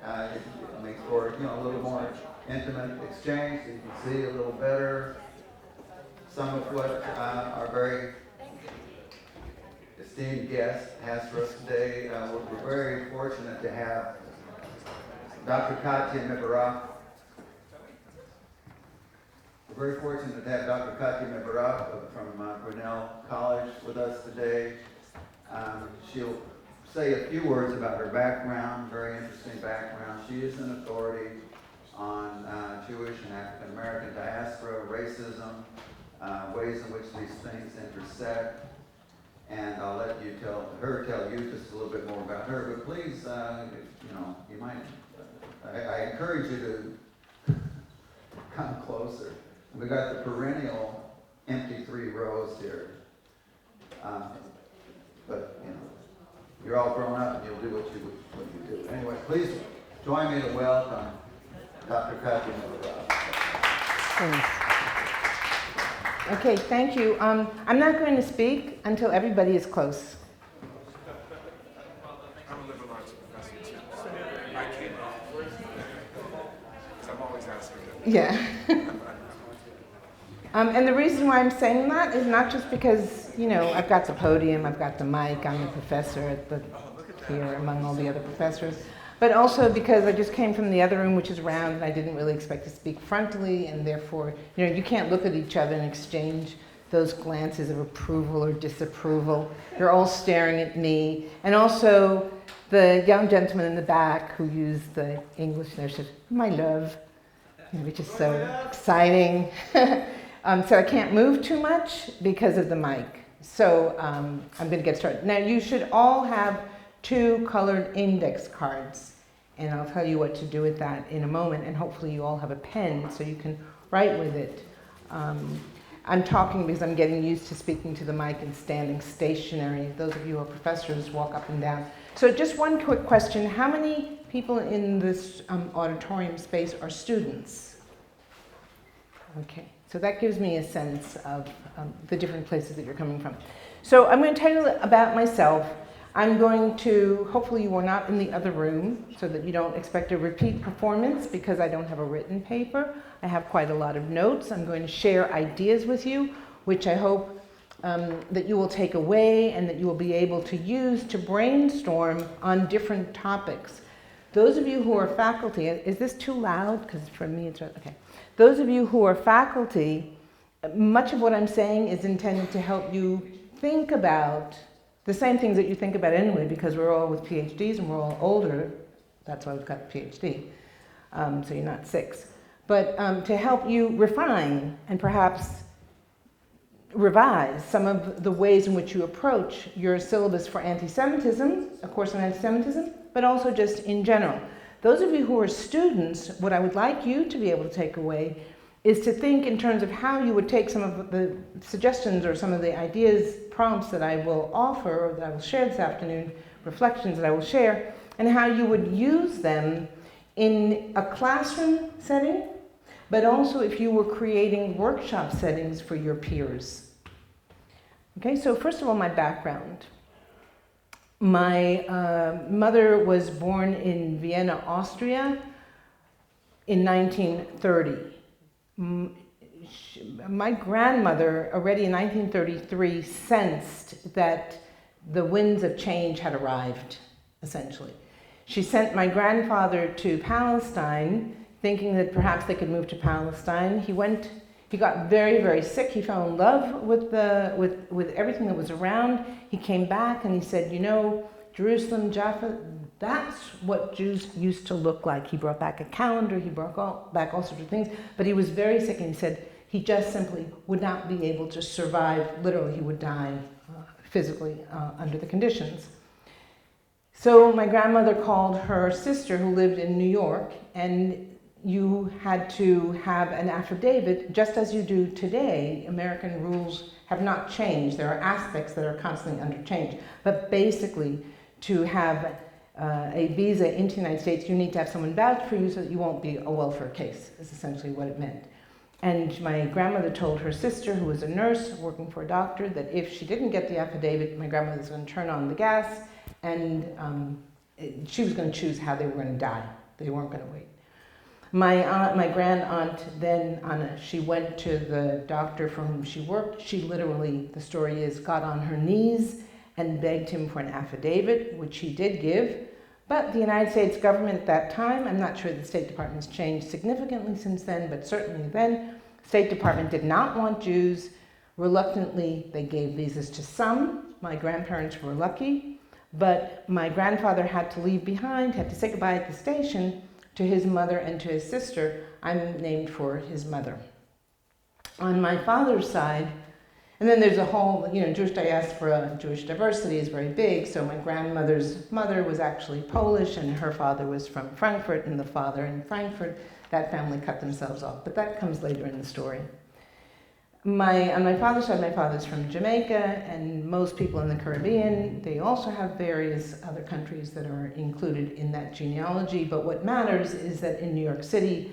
It makes for a little more intimate exchange, so you can see a little better some of what our very esteemed guest has for us today. We're very fortunate to have Dr. Katya Mevorach. We're very fortunate to have Dr. Katya Mevorach from Grinnell College with us today. She'll say a few words about her background, very interesting background. She is an authority on Jewish and African American diaspora, racism, ways in which these things intersect. And I'll let you tell you just a little bit more about her. But please, you might, I encourage you to come closer. We got the perennial empty 3 rows here. But, you're all grown up and you'll do what you do. Anyway, please join me to welcome Dr. Katya Mevorach. Thanks. Okay, thank you. I'm not going to speak until everybody is close. I'm a liberal arts professor too, so I came off. Because I'm always asking them. Yeah. And the reason why I'm saying that is not just because, I've got the podium, I've got the mic, I'm the professor here among all the other professors, but also because I just came from the other room, which is round, and I didn't really expect to speak frontally, and therefore, you can't look at each other and exchange those glances of approval or disapproval. You're all staring at me. And also, the young gentleman in the back who used the English nurse, my love, which is so exciting. So I can't move too much because of the mic. So I'm going to get started. Now you should all have 2 colored index cards, and I'll tell you what to do with that in a moment, and hopefully you all have a pen so you can write with it. I'm talking because I'm getting used to speaking to the mic and standing stationary. Those of you who are professors walk up and down. So just one quick question. How many people in this auditorium space are students? Okay. So that gives me a sense of the different places that you're coming from. So I'm going to tell you about myself. I'm going to, hopefully you are not in the other room so that you don't expect a repeat performance because I don't have a written paper. I have quite a lot of notes. I'm going to share ideas with you, which I hope that you will take away and that you will be able to use to brainstorm on different topics. Those of you who are faculty, is this too loud? Because for me it's, okay. Those of you who are faculty, much of what I'm saying is intended to help you think about the same things that you think about anyway, because we're all with PhDs and we're all older. That's why we've got a PhD, so you're not 6. But to help you refine and perhaps revise some of the ways in which you approach your syllabus for anti-Semitism, a course on anti-Semitism, but also just in general. Those of you who are students, what I would like you to be able to take away is to think in terms of how you would take some of the suggestions or some of the ideas, prompts that I will offer, or that I will share this afternoon, reflections that I will share, and how you would use them in a classroom setting, but also if you were creating workshop settings for your peers. Okay, so first of all, my background. My mother was born in Vienna, Austria in 1930. My grandmother, already in 1933, sensed that the winds of change had arrived, essentially. She sent my grandfather to Palestine, thinking that perhaps they could move to Palestine. He got very, very sick. He fell in love with everything that was around. He came back and he said, Jerusalem, Jaffa, that's what Jews used to look like. He brought back a calendar, he brought back all sorts of things, but he was very sick and he said he just simply would not be able to survive. Literally, he would die physically under the conditions. So my grandmother called her sister who lived in New York, and you had to have an affidavit, just as you do today. American rules have not changed. There are aspects that are constantly under change. But basically, to have a visa into the United States, you need to have someone vouch for you so that you won't be a welfare case, is essentially what it meant. And my grandmother told her sister, who was a nurse working for a doctor, that if she didn't get the affidavit, my grandmother was going to turn on the gas, and she was going to choose how they were going to die, They weren't going to wait. My grand aunt, then Anna, she went to the doctor for whom she worked. She literally, the story is, got on her knees and begged him for an affidavit, which he did give. But the United States government at that time, I'm not sure the State Department's changed significantly since then, but certainly then, State Department did not want Jews. Reluctantly, they gave visas to some. My grandparents were lucky, but my grandfather had to leave behind, had to say goodbye at the station to his mother and to his sister. I'm named for his mother. On my father's side, and then there's a whole, Jewish diaspora, Jewish diversity is very big, so my grandmother's mother was actually Polish, and her father was from Frankfurt, and the father in Frankfurt, that family cut themselves off, but that comes later in the story. On my father's side, my father's from Jamaica, and most people in the Caribbean, they also have various other countries that are included in that genealogy, but what matters is that in New York City,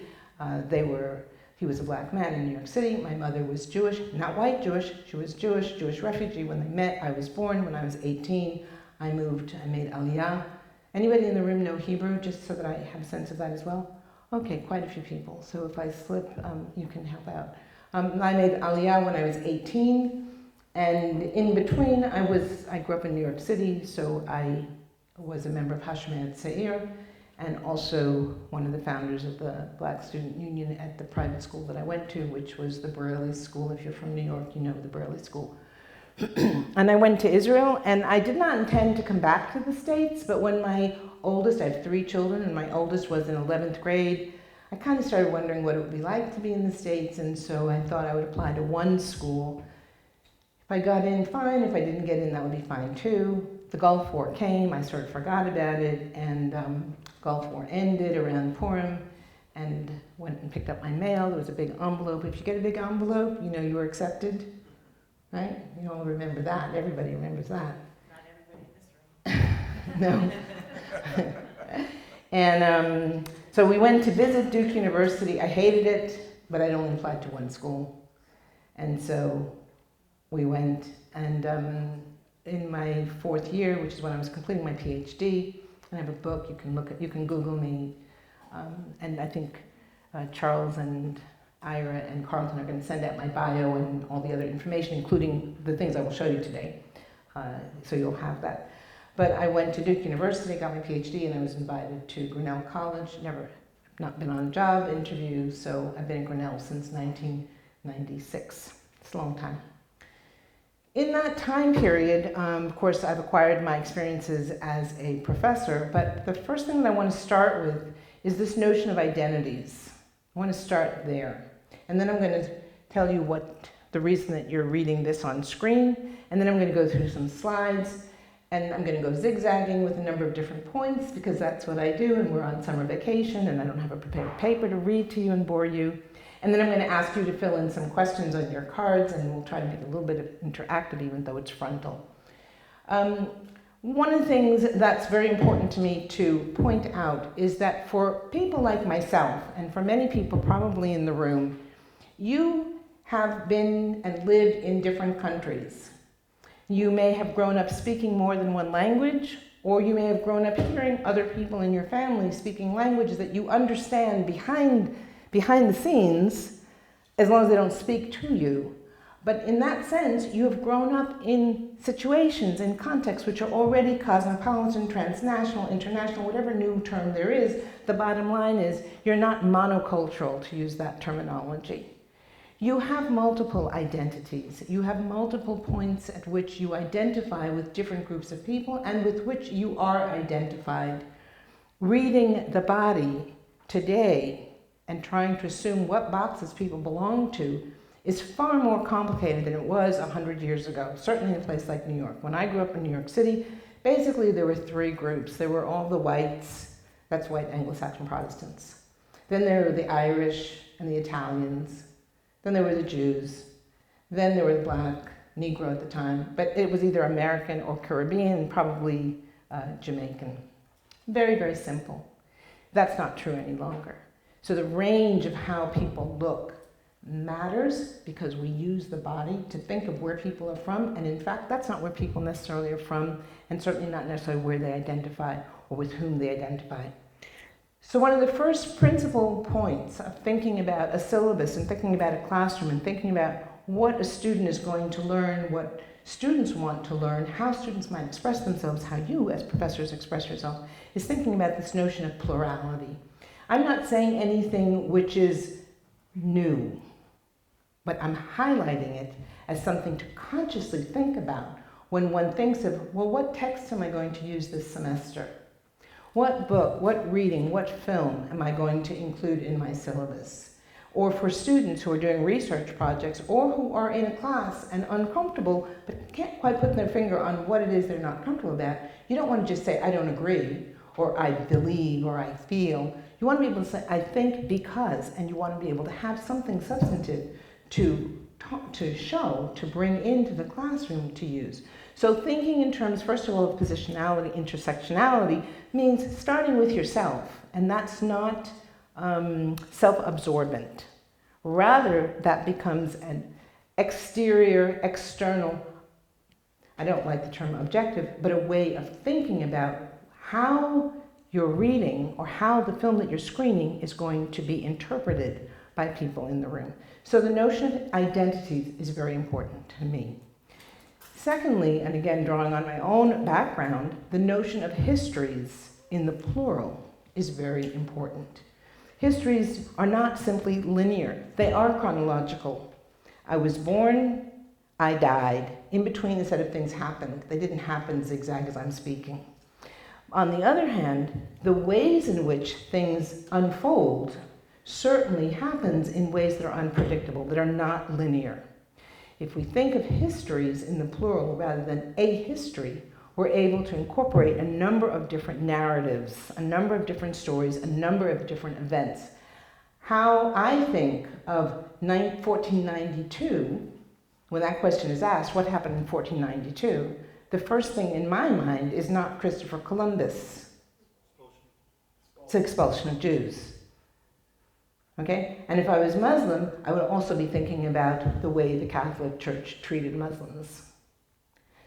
he was a black man in New York City. My mother was Jewish, not white Jewish, she was Jewish refugee. When they met, I was born. When I was 18, I made Aliyah. Anybody in the room know Hebrew, just so that I have a sense of that as well? Okay, quite a few people, so if I slip, you can help out. I made Aliyah when I was 18, and in between, I grew up in New York City, so I was a member of Hashemet Seir, and also one of the founders of the Black Student Union at the private school that I went to, which was the Brearley School. If you're from New York, you know the Brearley School. And I went to Israel, and I did not intend to come back to the States, but when I have 3 children, and my oldest was in 11th grade, I kind of started wondering what it would be like to be in the States, and so I thought I would apply to one school. If I got in, fine. If I didn't get in, that would be fine too. The Gulf War came, I sort of forgot about it, and Gulf War ended around Purim, and went and picked up my mail. There was a big envelope. If you get a big envelope, you know you were accepted, right? You all remember that. Everybody remembers that. Not everybody in this room. No. And so we went to visit Duke University. I hated it, but I'd only applied to one school. And so we went, and in my 4th year, which is when I was completing my PhD, I have a book, you can Google me, and I think Charles and Ira and Carlton are going to send out my bio and all the other information, including the things I will show you today, so you'll have that. But I went to Duke University, got my PhD, and I was invited to Grinnell College. Not been on a job interview, so I've been at Grinnell since 1996. It's a long time. In that time period, of course, I've acquired my experiences as a professor, but the first thing that I want to start with is this notion of identities. I want to start there. And then I'm going to tell you the reason that you're reading this on screen, and then I'm going to go through some slides, and I'm going to go zigzagging with a number of different points, because that's what I do, and we're on summer vacation, and I don't have a prepared paper to read to you and bore you. And then I'm going to ask you to fill in some questions on your cards, and we'll try to make it a little bit of interactive, even though it's frontal. One of the things that's very important to me to point out is that for people like myself, and for many people probably in the room, you have been and lived in different countries. You may have grown up speaking more than one language, or you may have grown up hearing other people in your family speaking languages that you understand behind the scenes, as long as they don't speak to you. But in that sense, you have grown up in situations, in contexts, which are already cosmopolitan, transnational, international, whatever new term there is. The bottom line is, you're not monocultural, to use that terminology. You have multiple identities. You have multiple points at which you identify with different groups of people and with which you are identified. Reading the body today and trying to assume what boxes people belong to is far more complicated than it was 100 years ago, certainly in a place like New York. When I grew up in New York City, basically there were 3 groups. There were all the whites, that's white Anglo-Saxon Protestants. Then there were the Irish and the Italians. Then there were the Jews. Then there were the black, Negro at the time, but it was either American or Caribbean, probably Jamaican. Very, very simple. That's not true any longer. So the range of how people look matters because we use the body to think of where people are from, and in fact, that's not where people necessarily are from, and certainly not necessarily where they identify or with whom they identify. So one of the first principal points of thinking about a syllabus and thinking about a classroom and thinking about what a student is going to learn, what students want to learn, how students might express themselves, how you as professors express yourself, is thinking about this notion of plurality. I'm not saying anything which is new, but I'm highlighting it as something to consciously think about when one thinks of, well, what text am I going to use this semester? What book, what reading, what film am I going to include in my syllabus? Or for students who are doing research projects or who are in a class and uncomfortable but can't quite put their finger on what it is they're not comfortable about, you don't want to just say, I don't agree, or I believe, or I feel. You want to be able to say, I think because, and you want to be able to have something substantive to show, to bring into the classroom to use. So thinking in terms, first of all, of positionality, intersectionality, means starting with yourself, and that's not self-absorbent. Rather, that becomes an exterior, external, I don't like the term objective, but a way of thinking about how your reading or how the film that you're screening is going to be interpreted by people in the room. So the notion of identities is very important to me. Secondly, and again drawing on my own background, the notion of histories in the plural is very important. Histories are not simply linear, they are chronological. I was born, I died. In between, a set of things happened. They didn't happen zigzag as I'm speaking. On the other hand, the ways in which things unfold certainly happens in ways that are unpredictable, that are not linear. If we think of histories in the plural rather than a history, we're able to incorporate a number of different narratives, a number of different stories, a number of different events. How I think of 1492, when that question is asked, what happened in 1492? The first thing in my mind is not Christopher Columbus. It's the expulsion of Jews. Okay? And if I was Muslim, I would also be thinking about the way the Catholic Church treated Muslims.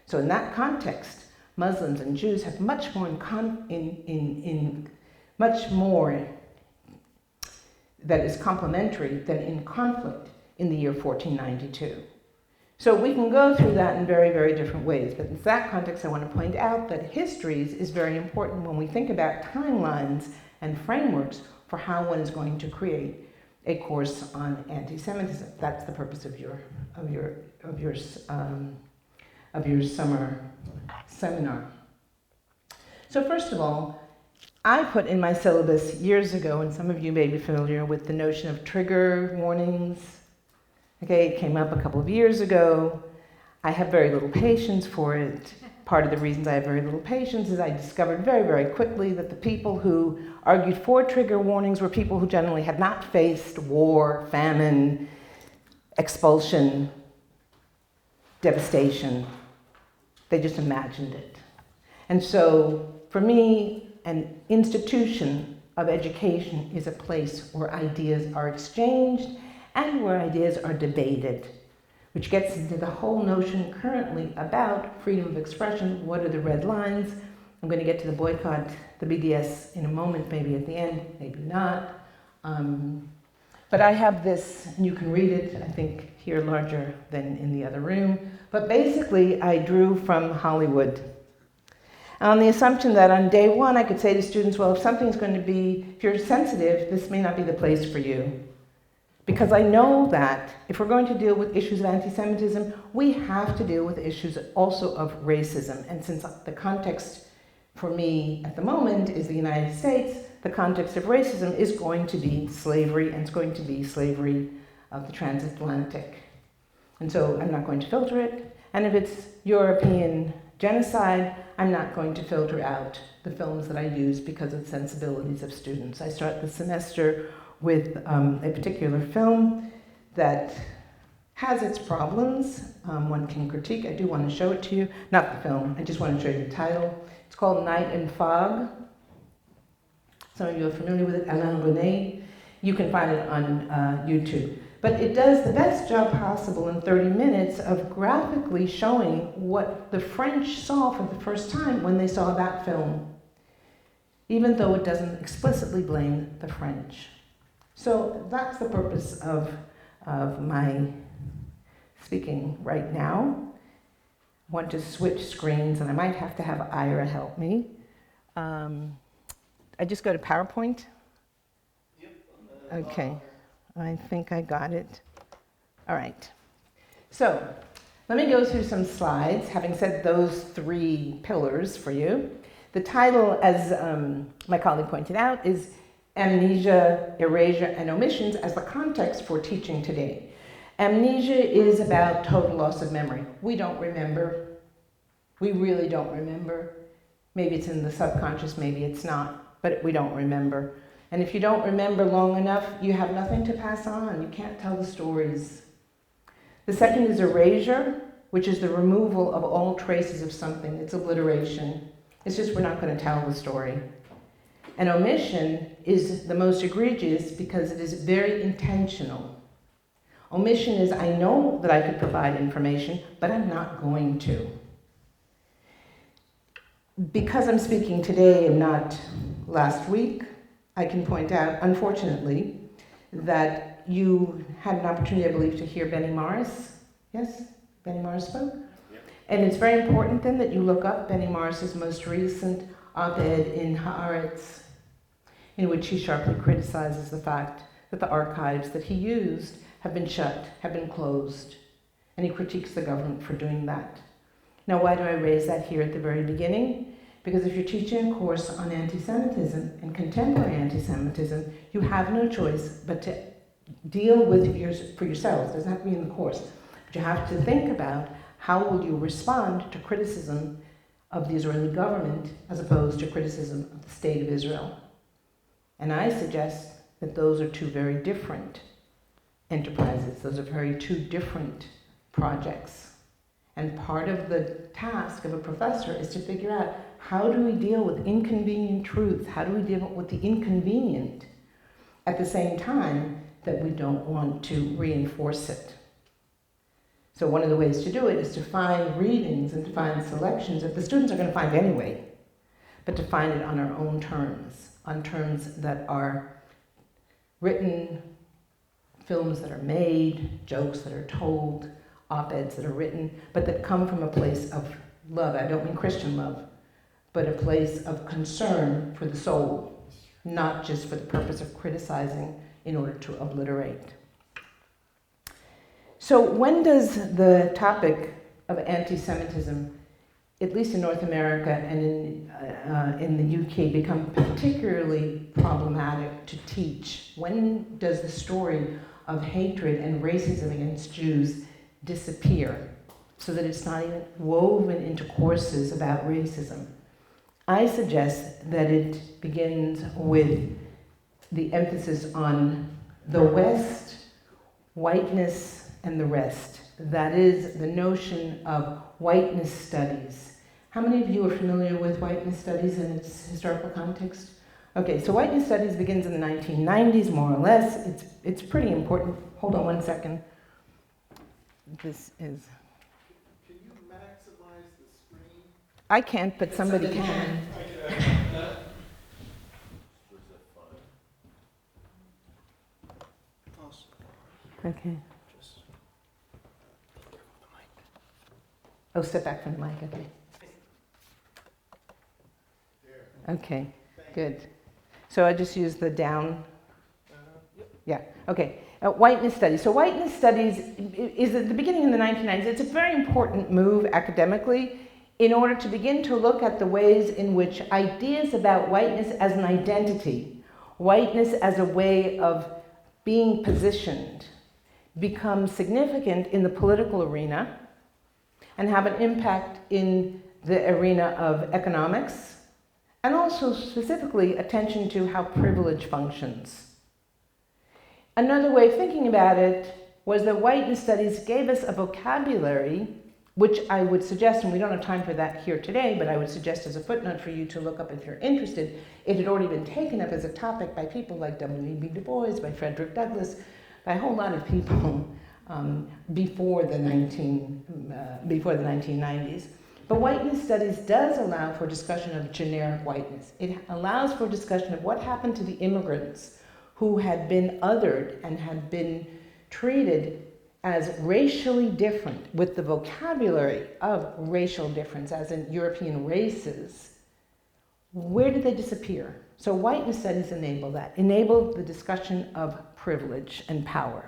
So in that context, Muslims and Jews have much more much more that is complementary than in conflict in the year 1492. So we can go through that in very, very different ways. But in that context, I want to point out that histories is very important when we think about timelines and frameworks for how one is going to create a course on anti-Semitism. That's the purpose of your summer seminar. So first of all, I put in my syllabus years ago, and some of you may be familiar with the notion of trigger warnings. Okay, it came up a couple of years ago. I have very little patience for it. Part of the reasons I have very little patience is I discovered very, very quickly that the people who argued for trigger warnings were people who generally had not faced war, famine, expulsion, devastation. They just imagined it. And so, for me, an institution of education is a place where ideas are exchanged and where ideas are debated, which gets into the whole notion currently about freedom of expression. What are the red lines? I'm going to get to the boycott, the BDS in a moment, maybe at the end, maybe not. But I have this, and you can read it, I think, here larger than in the other room. But basically, I drew from Hollywood. On the assumption that on day one, I could say to students, well, if something's going to be, if you're sensitive, this may not be the place for you. Because I know that if we're going to deal with issues of anti-Semitism, we have to deal with issues also of racism. And since the context for me at the moment is the United States, the context of racism is going to be slavery, and it's going to be slavery of the transatlantic. And so I'm not going to filter it. And if it's European genocide, I'm not going to filter out the films that I use because of sensibilities of students. I start the semester with a particular film that has its problems. One can critique. I do want to show it to you. Not the film, I just want to show you the title. It's called Night and Fog. Some of you are familiar with it, Alain René. You can find it on YouTube. But it does the best job possible in 30 minutes of graphically showing what the French saw for the first time when they saw that film. even though it doesn't explicitly blame the French. So that's the purpose of my speaking right now. I want to switch screens, and I might have to have Ira help me. I just go to PowerPoint? Yep. Okay, I think I got it. All right. So let me go through some slides, having said those 3 pillars for you. The title, as my colleague pointed out, is Amnesia, Erasure, and Omissions as the Context for Teaching Today. Amnesia is about total loss of memory. We don't remember. We really don't remember. Maybe it's in the subconscious, maybe it's not, but we don't remember. And if you don't remember long enough, you have nothing to pass on. You can't tell the stories. The second is erasure, which is the removal of all traces of something. It's obliteration. It's just we're not going to tell the story. And omission is the most egregious because it is very intentional. Omission is, I know that I could provide information, but I'm not going to. Because I'm speaking today and not last week, I can point out, unfortunately, that you had an opportunity, I believe, to hear Benny Morris. Yes? Benny Morris spoke? Yep. And it's very important then that you look up Benny Morris's most recent op-ed in Haaretz, in which he sharply criticizes the fact that the archives that he used have been shut, have been closed, and he critiques the government for doing that. Now, why do I raise that here at the very beginning? Because if you're teaching a course on anti-Semitism and contemporary anti-Semitism, you have no choice but to deal with for yourselves. It doesn't have to be in the course. But you have to think about how will you respond to criticism of the Israeli government as opposed to criticism of the state of Israel. And I suggest that those are 2 very different enterprises. Those are 2 different projects. And part of the task of a professor is to figure out how do we deal with inconvenient truth? How do we deal with the inconvenient at the same time that we don't want to reinforce it? So one of the ways to do it is to find readings and to find selections that the students are going to find anyway, but to find it on our own terms, on terms that are written, films that are made, jokes that are told, op-eds that are written, but that come from a place of love. I don't mean Christian love, but a place of concern for the soul, not just for the purpose of criticizing in order to obliterate. So when does the topic of anti-Semitism, at least in North America and in the UK, become particularly problematic to teach? When does the story of hatred and racism against Jews disappear so that it's not even woven into courses about racism? I suggest that it begins with the emphasis on the West, whiteness, and the rest. That is the notion of whiteness studies. How many of you are familiar with whiteness studies in its historical context? Okay, so whiteness studies begins in the 1990s, more or less. It's pretty important. Hold on one second. This is... Can you maximize the screen? I can't, but somebody can. Okay. Oh, step back from the mic, okay. Okay, good. So I just use the down. Yeah, okay. Whiteness studies. So whiteness studies is at the beginning in the 1990s. It's a very important move academically in order to begin to look at the ways in which ideas about whiteness as an identity, whiteness as a way of being positioned, become significant in the political arena and have an impact in the arena of economics, and also specifically attention to how privilege functions. Another way of thinking about it was that whiteness studies gave us a vocabulary, which I would suggest, and we don't have time for that here today, but I would suggest as a footnote for you to look up if you're interested. It had already been taken up as a topic by people like W.E.B. Du Bois, by Frederick Douglass, by a whole lot of people before the 1990s. But whiteness studies does allow for discussion of generic whiteness. It allows for discussion of what happened to the immigrants who had been othered and had been treated as racially different, with the vocabulary of racial difference, as in European races. Where did they disappear? So whiteness studies enable that, enable the discussion of privilege and power.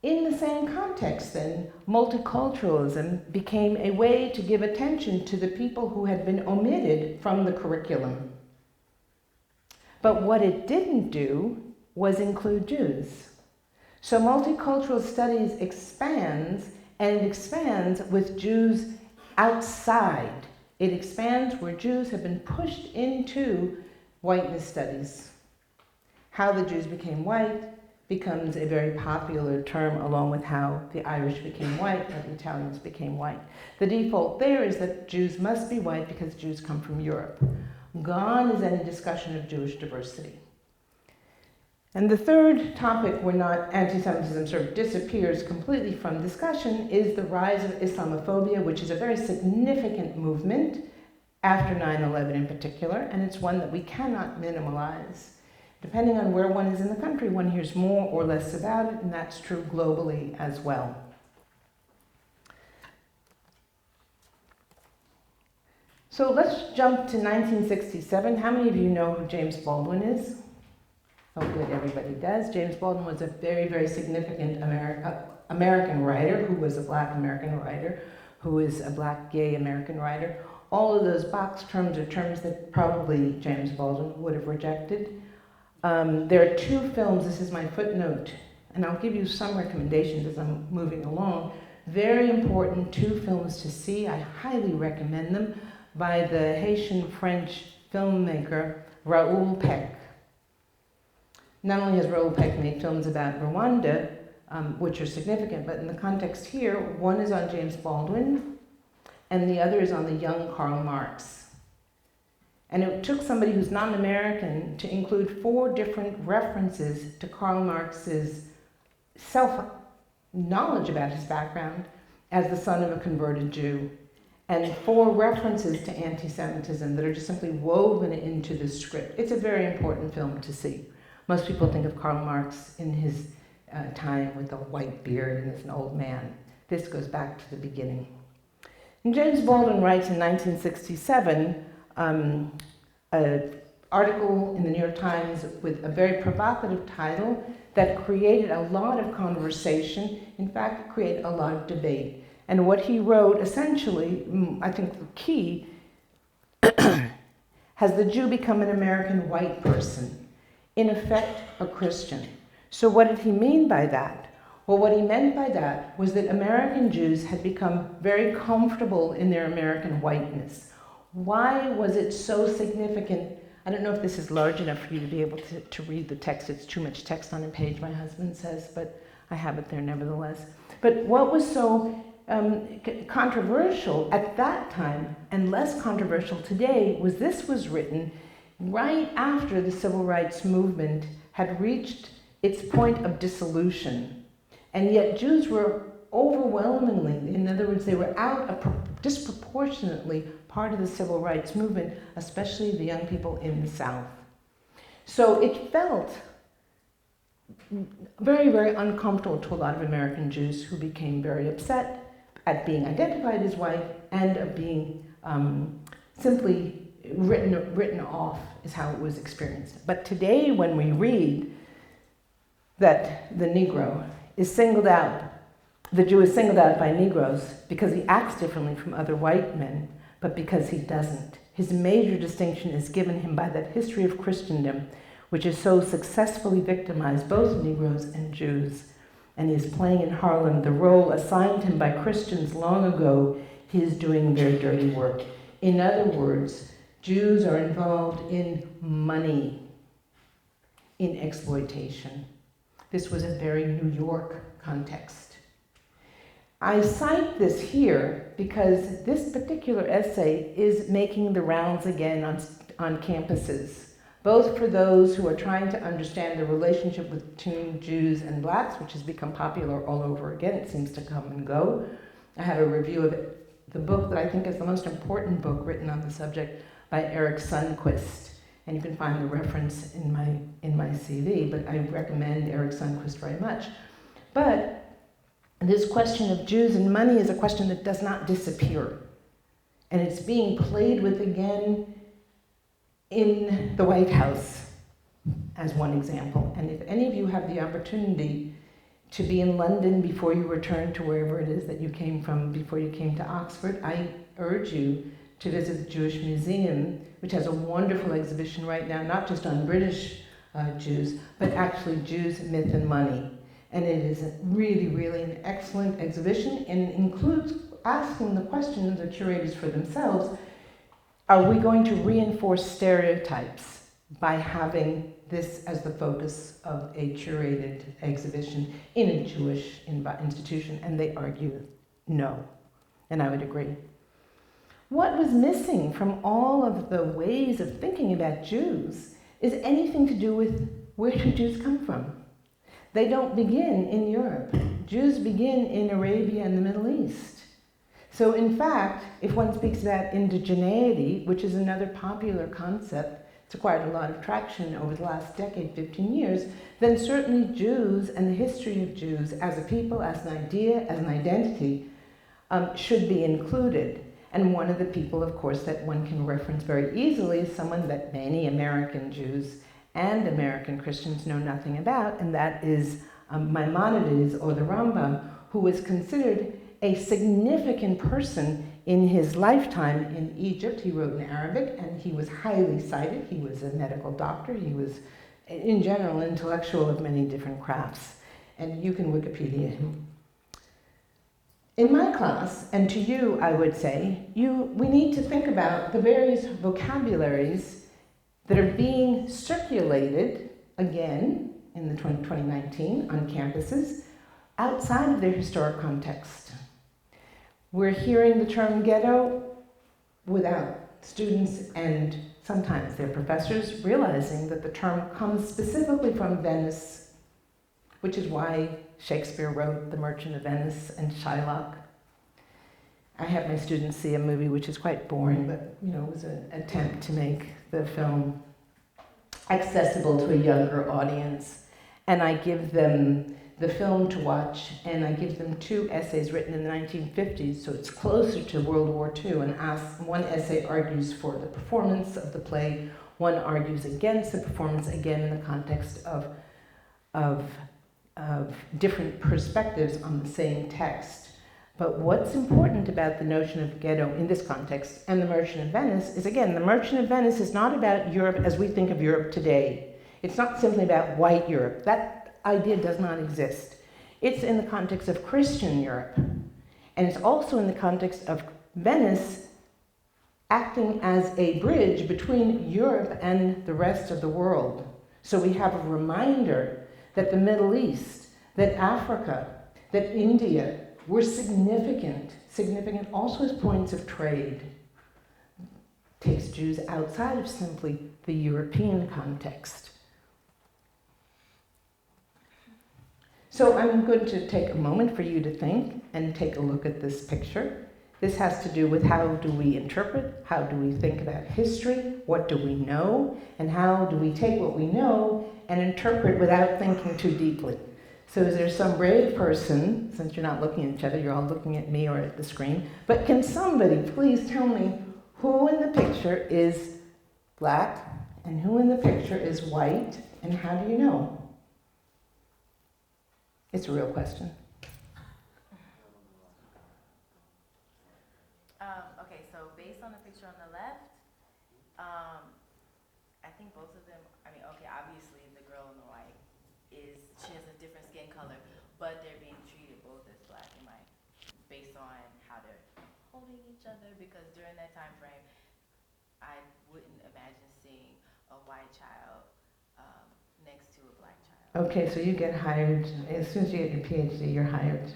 In the same context, then, multiculturalism became a way to give attention to the people who had been omitted from the curriculum. But what it didn't do was include Jews. So multicultural studies expands, and it expands with Jews outside. It expands where Jews have been pushed into whiteness studies. How the Jews became white becomes a very popular term, along with how the Irish became white, how the Italians became white. The default there is that Jews must be white because Jews come from Europe. Gone is any discussion of Jewish diversity. And the third topic where not anti-Semitism sort of disappears completely from discussion is the rise of Islamophobia, which is a very significant movement after 9/11 in particular, and it's one that we cannot minimalize. Depending on where one is in the country, one hears more or less about it, and that's true globally as well. So let's jump to 1967. How many of you know who James Baldwin is? Hopefully everybody does. James Baldwin was a very, very significant American writer, who was a Black American writer, who is a Black gay American writer. All of those box terms are terms that probably James Baldwin would have rejected. There are two films, this is my footnote, and I'll give you some recommendations as I'm moving along. Very important two films to see, I highly recommend them, by the Haitian-French filmmaker Raoul Peck. Not only has Raoul Peck made films about Rwanda, which are significant, but in the context here, one is on James Baldwin, and the other is on the young Karl Marx. And it took somebody who's not an American to include 4 different references to Karl Marx's self-knowledge about his background as the son of a converted Jew, and 4 references to anti-Semitism that are just simply woven into the script. It's a very important film to see. Most people think of Karl Marx in his time with a white beard and as an old man. This goes back to the beginning. And James Baldwin writes in 1967 an article in the New York Times with a very provocative title that created a lot of conversation, in fact, created a lot of debate. And what he wrote, essentially, I think the key, has the Jew become an American white person? In effect, a Christian. So what did he mean by that? Well, what he meant by that was that American Jews had become very comfortable in their American whiteness. Why was it so significant? I don't know if this is large enough for you to be able to read the text. It's too much text on a page, my husband says, but I have it there nevertheless. But what was so controversial at that time, and less controversial today, was this was written right after the civil rights movement had reached its point of dissolution. And yet Jews were overwhelmingly, in other words, they were disproportionately part of the civil rights movement, especially the young people in the South. So it felt very, very uncomfortable to a lot of American Jews, who became very upset at being identified as white and of being simply written off, is how it was experienced. But today, when we read that the Negro is singled out, the Jew is singled out by Negroes because he acts differently from other white men, but because he doesn't. His major distinction is given him by that history of Christendom, which has so successfully victimized both Negroes and Jews. And he is playing in Harlem the role assigned him by Christians long ago. He is doing their dirty work. In other words, Jews are involved in money, in exploitation. This was a very New York context. I cite this here because this particular essay is making the rounds again on campuses, both for those who are trying to understand the relationship between Jews and Blacks, which has become popular all over again. It seems to come and go. I have a review of it the book that I think is the most important book written on the subject by Eric Sundquist. And you can find the reference in my CV, but I recommend Eric Sundquist very much. But this question of Jews and money is a question that does not disappear. And it's being played with again in the White House, as one example. And if any of you have the opportunity to be in London before you return to wherever it is that you came from, before you came to Oxford, I urge you to visit the Jewish Museum, which has a wonderful exhibition right now, not just on British Jews, but actually Jews, myth, and money. And it is really, really an excellent exhibition, and includes asking the question of the curators for themselves, are we going to reinforce stereotypes by having this as the focus of a curated exhibition in a Jewish institution? And they argue no, and I would agree. What was missing from all of the ways of thinking about Jews is anything to do with where do Jews come from? They don't begin in Europe. Jews begin in Arabia and the Middle East. So in fact, if one speaks about indigeneity, which is another popular concept, it's acquired a lot of traction over the last decade, 15 years, then certainly Jews and the history of Jews as a people, as an idea, as an identity, should be included. And one of the people, of course, that one can reference very easily is someone that many American Jews and American Christians know nothing about, and that is Maimonides, or the Rambam, who was considered a significant person in his lifetime in Egypt. He wrote in Arabic, and he was highly cited. He was a medical doctor. He was, in general, an intellectual of many different crafts. And you can Wikipedia him. In my class, and to you, I would say, we need to think about the various vocabularies that are being circulated, again, in the 2019 on campuses, outside of their historic context. We're hearing the term ghetto without students and sometimes their professors realizing that the term comes specifically from Venice, which is why Shakespeare wrote The Merchant of Venice and Shylock. I have my students see a movie which is quite boring, but it was an attempt to make the film accessible to a younger audience. And I give them the film to watch, and I give them 2 essays written in the 1950s, so it's closer to World War II, and one essay argues for the performance of the play, one argues against the performance, again in the context of different perspectives on the same text. But what's important about the notion of ghetto in this context and the Merchant of Venice is, again, the Merchant of Venice is not about Europe as we think of Europe today. It's not simply about white Europe. That idea does not exist. It's in the context of Christian Europe. And it's also in the context of Venice acting as a bridge between Europe and the rest of the world. So we have a reminder that the Middle East, that Africa, that India were significant also as points of trade. Takes Jews outside of simply the European context. So I'm going to take a moment for you to think and take a look at this picture. This has to do with how do we interpret, how do we think about history, what do we know, and how do we take what we know and interpret without thinking too deeply. So is there some brave person, since you're not looking at each other, you're all looking at me or at the screen, but can somebody please tell me who in the picture is black and who in the picture is white, and how do you know? It's a real question. Okay, so based on the picture on the left, I think both of them, obviously the girl on the right she has a different skin color, but they're being treated both as black and white based on how they're holding each other, because during that time frame, I wouldn't imagine seeing a white child next to a black child. Okay, so you get hired, as soon as you get your PhD, you're hired.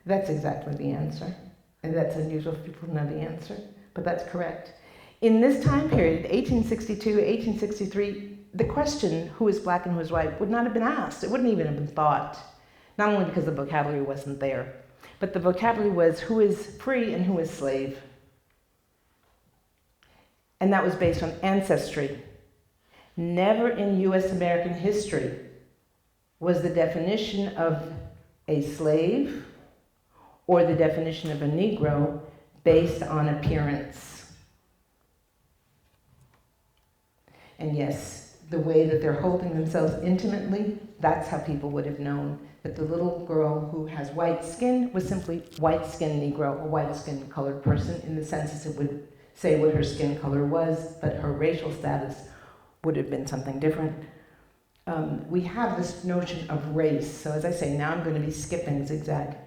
That's exactly the answer. And that's unusual for people to know the answer, but that's correct. In this time period, 1862, 1863, the question, who is black and who is white, would not have been asked. It wouldn't even have been thought. Not only because the vocabulary wasn't there, but the vocabulary was who is free and who is slave. And that was based on ancestry. Never in US American history was the definition of a slave or the definition of a Negro based on appearance. And yes, the way that they're holding themselves intimately, that's how people would have known that the little girl who has white skin was simply white-skinned Negro, a white-skinned colored person, in the sense that it would say what her skin color was, but her racial status would have been something different. We have this notion of race. So as I say, now I'm going to be skipping zigzag.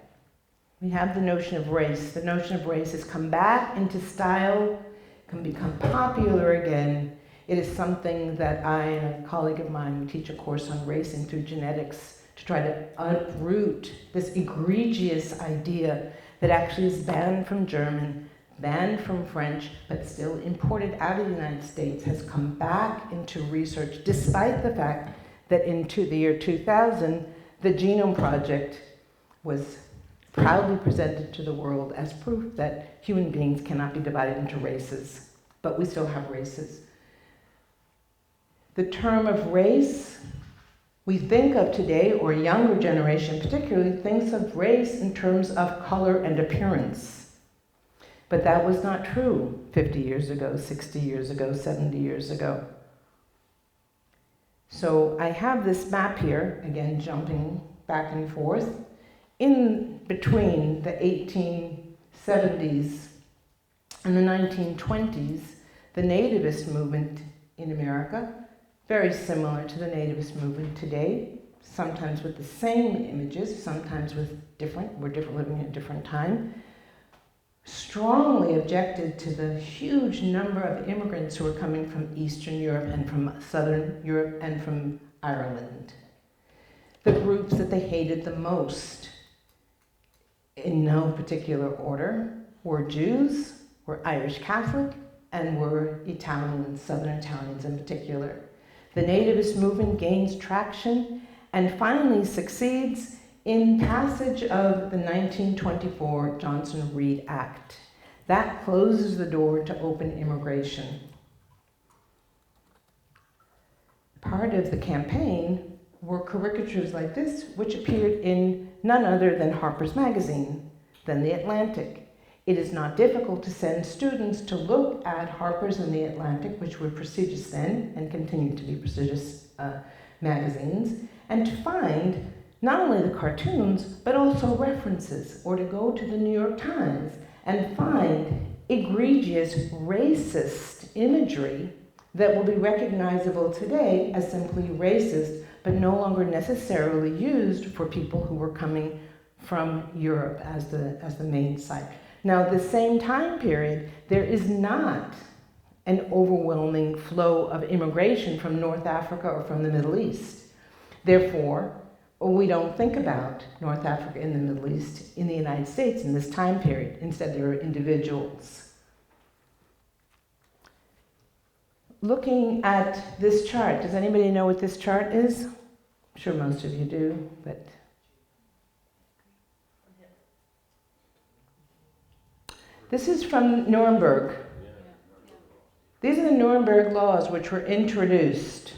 We have the notion of race. The notion of race has come back into style, can become popular again. It is something that I and a colleague of mine, we teach a course on race and through genetics to try to uproot this egregious idea that actually is banned from German, banned from French, but still imported out of the United States, has come back into research, despite the fact that into the year 2000, the Genome Project was proudly presented to the world as proof that human beings cannot be divided into races, but we still have races. The term of race, we think of today, or a younger generation particularly, thinks of race in terms of color and appearance. But that was not true 50 years ago, 60 years ago, 70 years ago. So I have this map here, again jumping back and forth, in between the 1870s and the 1920s, the nativist movement in America, very similar to the nativist movement today, sometimes with the same images, sometimes with we're living at a different time, strongly objected to the huge number of immigrants who were coming from Eastern Europe and from Southern Europe and from Ireland. The groups that they hated the most, in no particular order, were Jews, were Irish Catholic, and were Italians, Southern Italians in particular. The nativist movement gains traction and finally succeeds in passage of the 1924 Johnson-Reed Act. That closes the door to open immigration. Part of the campaign were caricatures like this, which appeared in none other than Harper's Magazine, then The Atlantic. It is not difficult to send students to look at Harper's and The Atlantic, which were prestigious then and continue to be prestigious magazines, and to find not only the cartoons, but also references, or to go to the New York Times and find egregious racist imagery that will be recognizable today as simply racist, but no longer necessarily used for people who were coming from Europe as the main site. Now, at the same time period, there is not an overwhelming flow of immigration from North Africa or from the Middle East. Therefore, we don't think about North Africa and the Middle East in the United States in this time period. Instead, there are individuals. Looking at this chart, does anybody know what this chart is? I'm sure most of you do, but this is from Nuremberg. These are the Nuremberg laws which were introduced.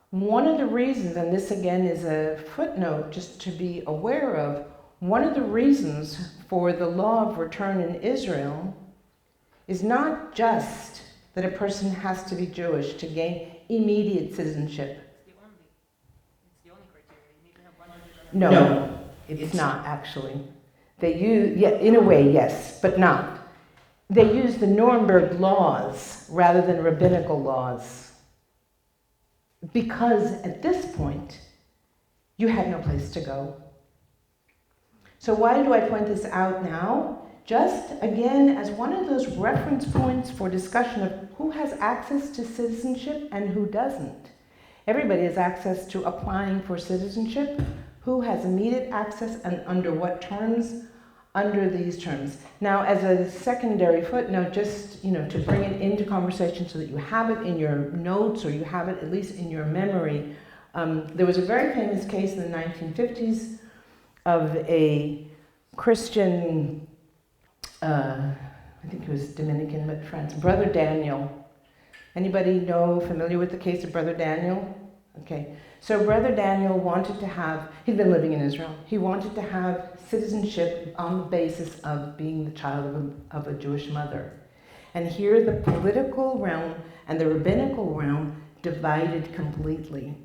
One of the reasons, and this again is a footnote just to be aware of, one of the reasons for the law of return in Israel is not just that a person has to be Jewish to gain immediate citizenship. It's the only criteria. You need to have 100. No, it's not actually. They use, yeah, in a way, yes, but not. They use the Nuremberg laws rather than rabbinical laws. Because at this point, you had no place to go. So why do I point this out now? Just, again, as one of those reference points for discussion of who has access to citizenship and who doesn't. Everybody has access to applying for citizenship. Who has immediate access and under what terms? Under these terms. Now, as a secondary footnote, just to bring it into conversation so that you have it in your notes or you have it at least in your memory, there was a very famous case in the 1950s of a Christian, I think he was Dominican, but France, Brother Daniel. Anybody familiar with the case of Brother Daniel? Okay, so Brother Daniel wanted to have, he'd been living in Israel, he wanted to have citizenship on the basis of being the child of a Jewish mother. And here the political realm and the rabbinical realm divided completely.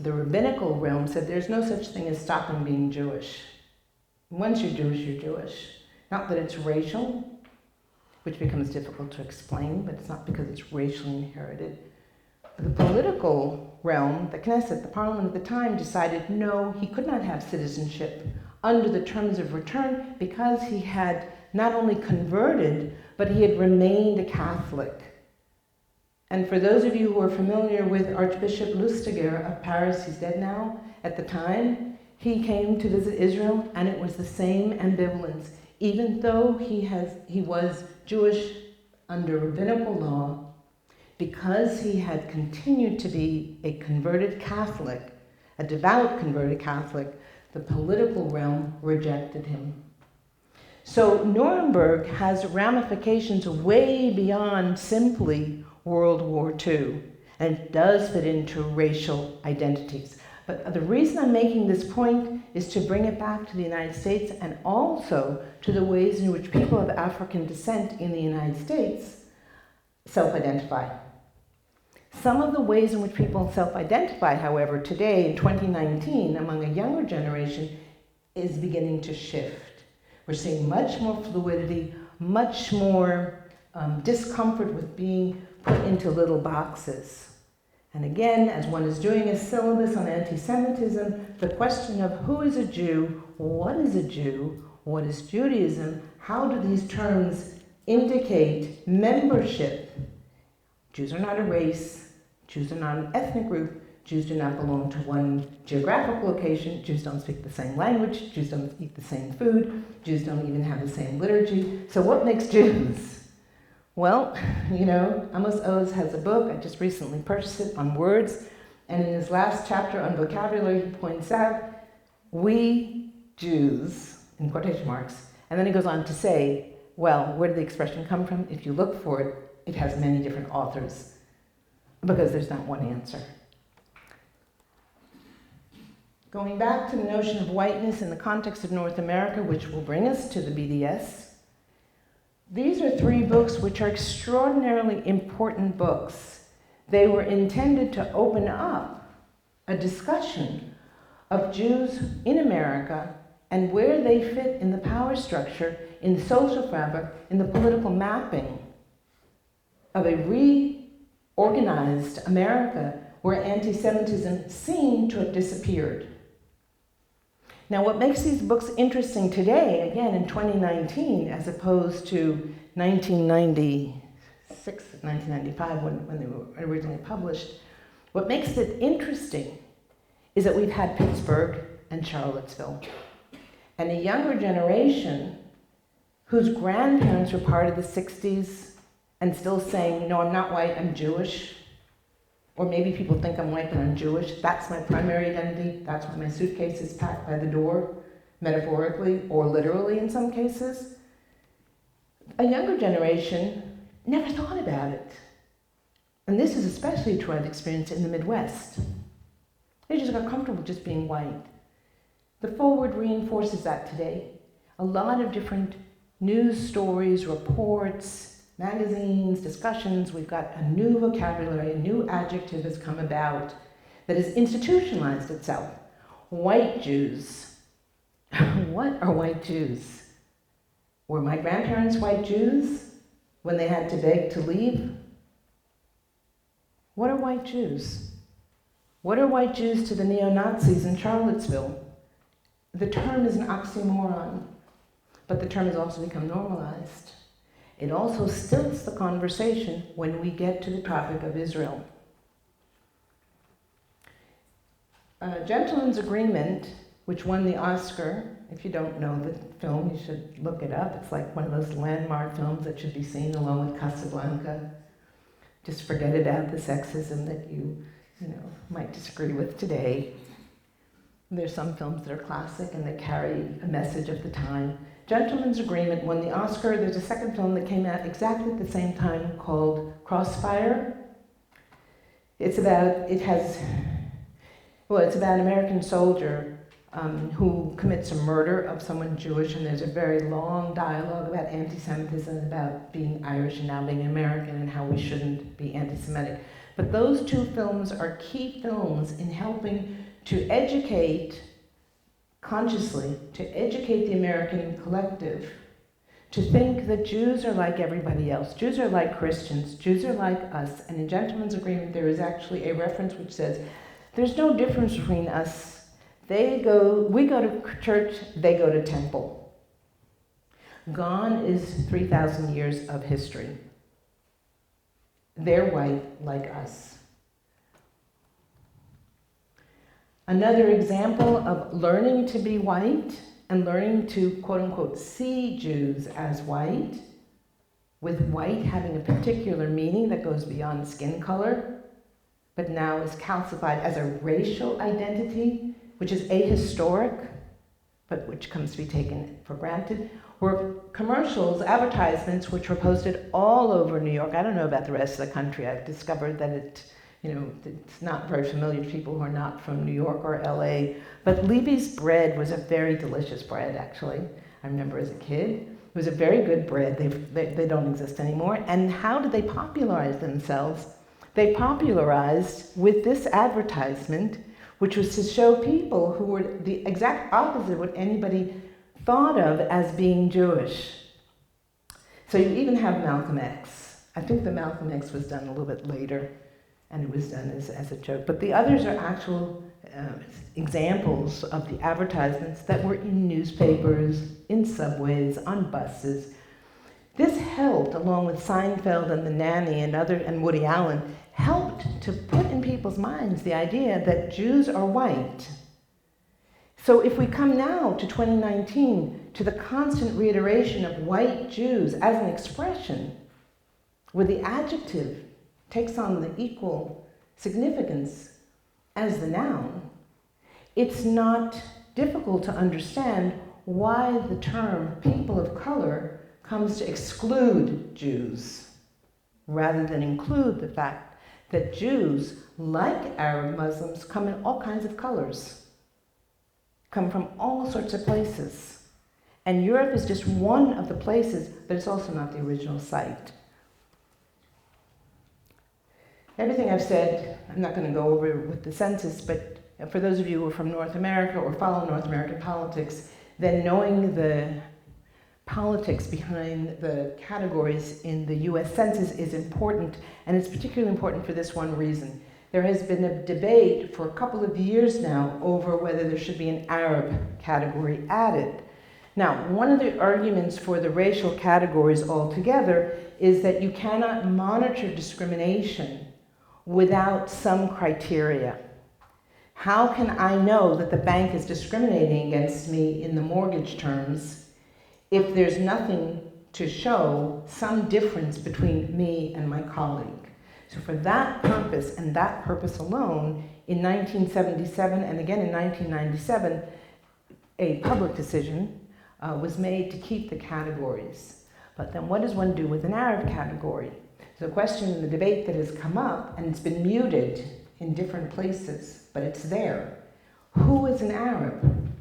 The rabbinical realm said there's no such thing as stopping being Jewish. Once you're Jewish, you're Jewish. Not that it's racial, which becomes difficult to explain, but it's not because it's racially inherited. The political realm, the Knesset, the parliament at the time, decided no, he could not have citizenship under the terms of return because he had not only converted, but he had remained a Catholic. And for those of you who are familiar with Archbishop Lustiger of Paris, he's dead now, at the time, he came to visit Israel, and it was the same ambivalence. Even though he was Jewish under rabbinical law, because he had continued to be a converted Catholic, a devout converted Catholic, the political realm rejected him. So Nuremberg has ramifications way beyond simply World War II, and it does fit into racial identities. But the reason I'm making this point is to bring it back to the United States and also to the ways in which people of African descent in the United States self-identify. Some of the ways in which people self-identify, however, today in 2019 among a younger generation is beginning to shift. We're seeing much more fluidity, much more discomfort with being put into little boxes. And again, as one is doing a syllabus on anti-Semitism, the question of who is a Jew, what is Judaism, how do these terms indicate membership? Jews are not a race, Jews are not an ethnic group, Jews do not belong to one geographic location, Jews don't speak the same language, Jews don't eat the same food, Jews don't even have the same liturgy. So what makes Jews? Well, Amos Oz has a book, I just recently purchased it, on words, and in his last chapter on vocabulary, he points out, we Jews, in quotation marks, and then he goes on to say, well, where did the expression come from? If you look for it, it has many different authors, because there's not one answer. Going back to the notion of whiteness in the context of North America, which will bring us to the BDS, these are 3 books which are extraordinarily important books. They were intended to open up a discussion of Jews in America and where they fit in the power structure, in the social fabric, in the political mapping of a reorganized America where anti-Semitism seemed to have disappeared. Now, what makes these books interesting today, again in 2019, as opposed to 1996, 1995, when they were originally published, what makes it interesting is that we've had Pittsburgh and Charlottesville, and a younger generation whose grandparents were part of the 60s and still saying, no, I'm not white, I'm Jewish. Or maybe people think I'm white, but I'm Jewish. That's my primary identity. That's why my suitcase is packed by the door, metaphorically or literally in some cases. A younger generation never thought about it. And this is especially true, I've experienced in the Midwest. They just got comfortable just being white. The forward reinforces that today. A lot of different news stories, reports, magazines, discussions, we've got a new vocabulary, a new adjective has come about that has institutionalized itself. White Jews. What are white Jews? Were my grandparents white Jews when they had to beg to leave? What are white Jews? What are white Jews to the neo-Nazis in Charlottesville? The term is an oxymoron, but the term has also become normalized. It also stilts the conversation when we get to the topic of Israel. Gentleman's Agreement, which won the Oscar. If you don't know the film, you should look it up. It's like one of those landmark films that should be seen along with Casablanca. Just forget about the sexism that you might disagree with today. There's some films that are classic and that carry a message of the time. Gentleman's Agreement won the Oscar. There's a second film that came out exactly at the same time called Crossfire. It's about an American soldier who commits a murder of someone Jewish, and there's a very long dialogue about anti-Semitism, about being Irish and now being American, and how we shouldn't be anti-Semitic. But those two films are key films in helping to educate, consciously, to educate the American collective, to think that Jews are like everybody else. Jews are like Christians. Jews are like us. And in Gentleman's Agreement, there is actually a reference which says, there's no difference between us. We go to church, they go to temple. Gone is 3,000 years of history. They're white like us. Another example of learning to be white and learning to, quote unquote, see Jews as white, with white having a particular meaning that goes beyond skin color, but now is calcified as a racial identity, which is ahistoric, but which comes to be taken for granted, were commercials, advertisements, which were posted all over New York. I don't know about the rest of the country. I've discovered that it's not very familiar to people who are not from New York or LA. But Libby's bread was a very delicious bread, actually. I remember as a kid. It was a very good bread. They don't exist anymore. And how did they popularize themselves? They popularized with this advertisement, which was to show people who were the exact opposite of what anybody thought of as being Jewish. So you even have Malcolm X. I think the Malcolm X was done a little bit later, and it was done as a joke. But the others are actual examples of the advertisements that were in newspapers, in subways, on buses. This helped, along with Seinfeld and The Nanny and Woody Allen, helped to put in people's minds the idea that Jews are white. So if we come now to 2019, to the constant reiteration of white Jews as an expression, where the adjective takes on the equal significance as the noun, it's not difficult to understand why the term people of color comes to exclude Jews, rather than include the fact that Jews, like Arab Muslims, come in all kinds of colors, come from all sorts of places. And Europe is just one of the places, but it's also not the original site. Everything I've said, I'm not going to go over with the census, but for those of you who are from North America or follow North American politics, then knowing the politics behind the categories in the US Census is important, and it's particularly important for this one reason. There has been a debate for a couple of years now over whether there should be an Arab category added. Now, one of the arguments for the racial categories altogether is that you cannot monitor discrimination without some criteria. How can I know that the bank is discriminating against me in the mortgage terms if there's nothing to show some difference between me and my colleague? So for that purpose, and that purpose alone, in 1977 and again in 1997, a public decision was made to keep the categories. But then what does one do with an Arab category? So the question in the debate that has come up, and it's been muted in different places, but it's there. Who is an Arab?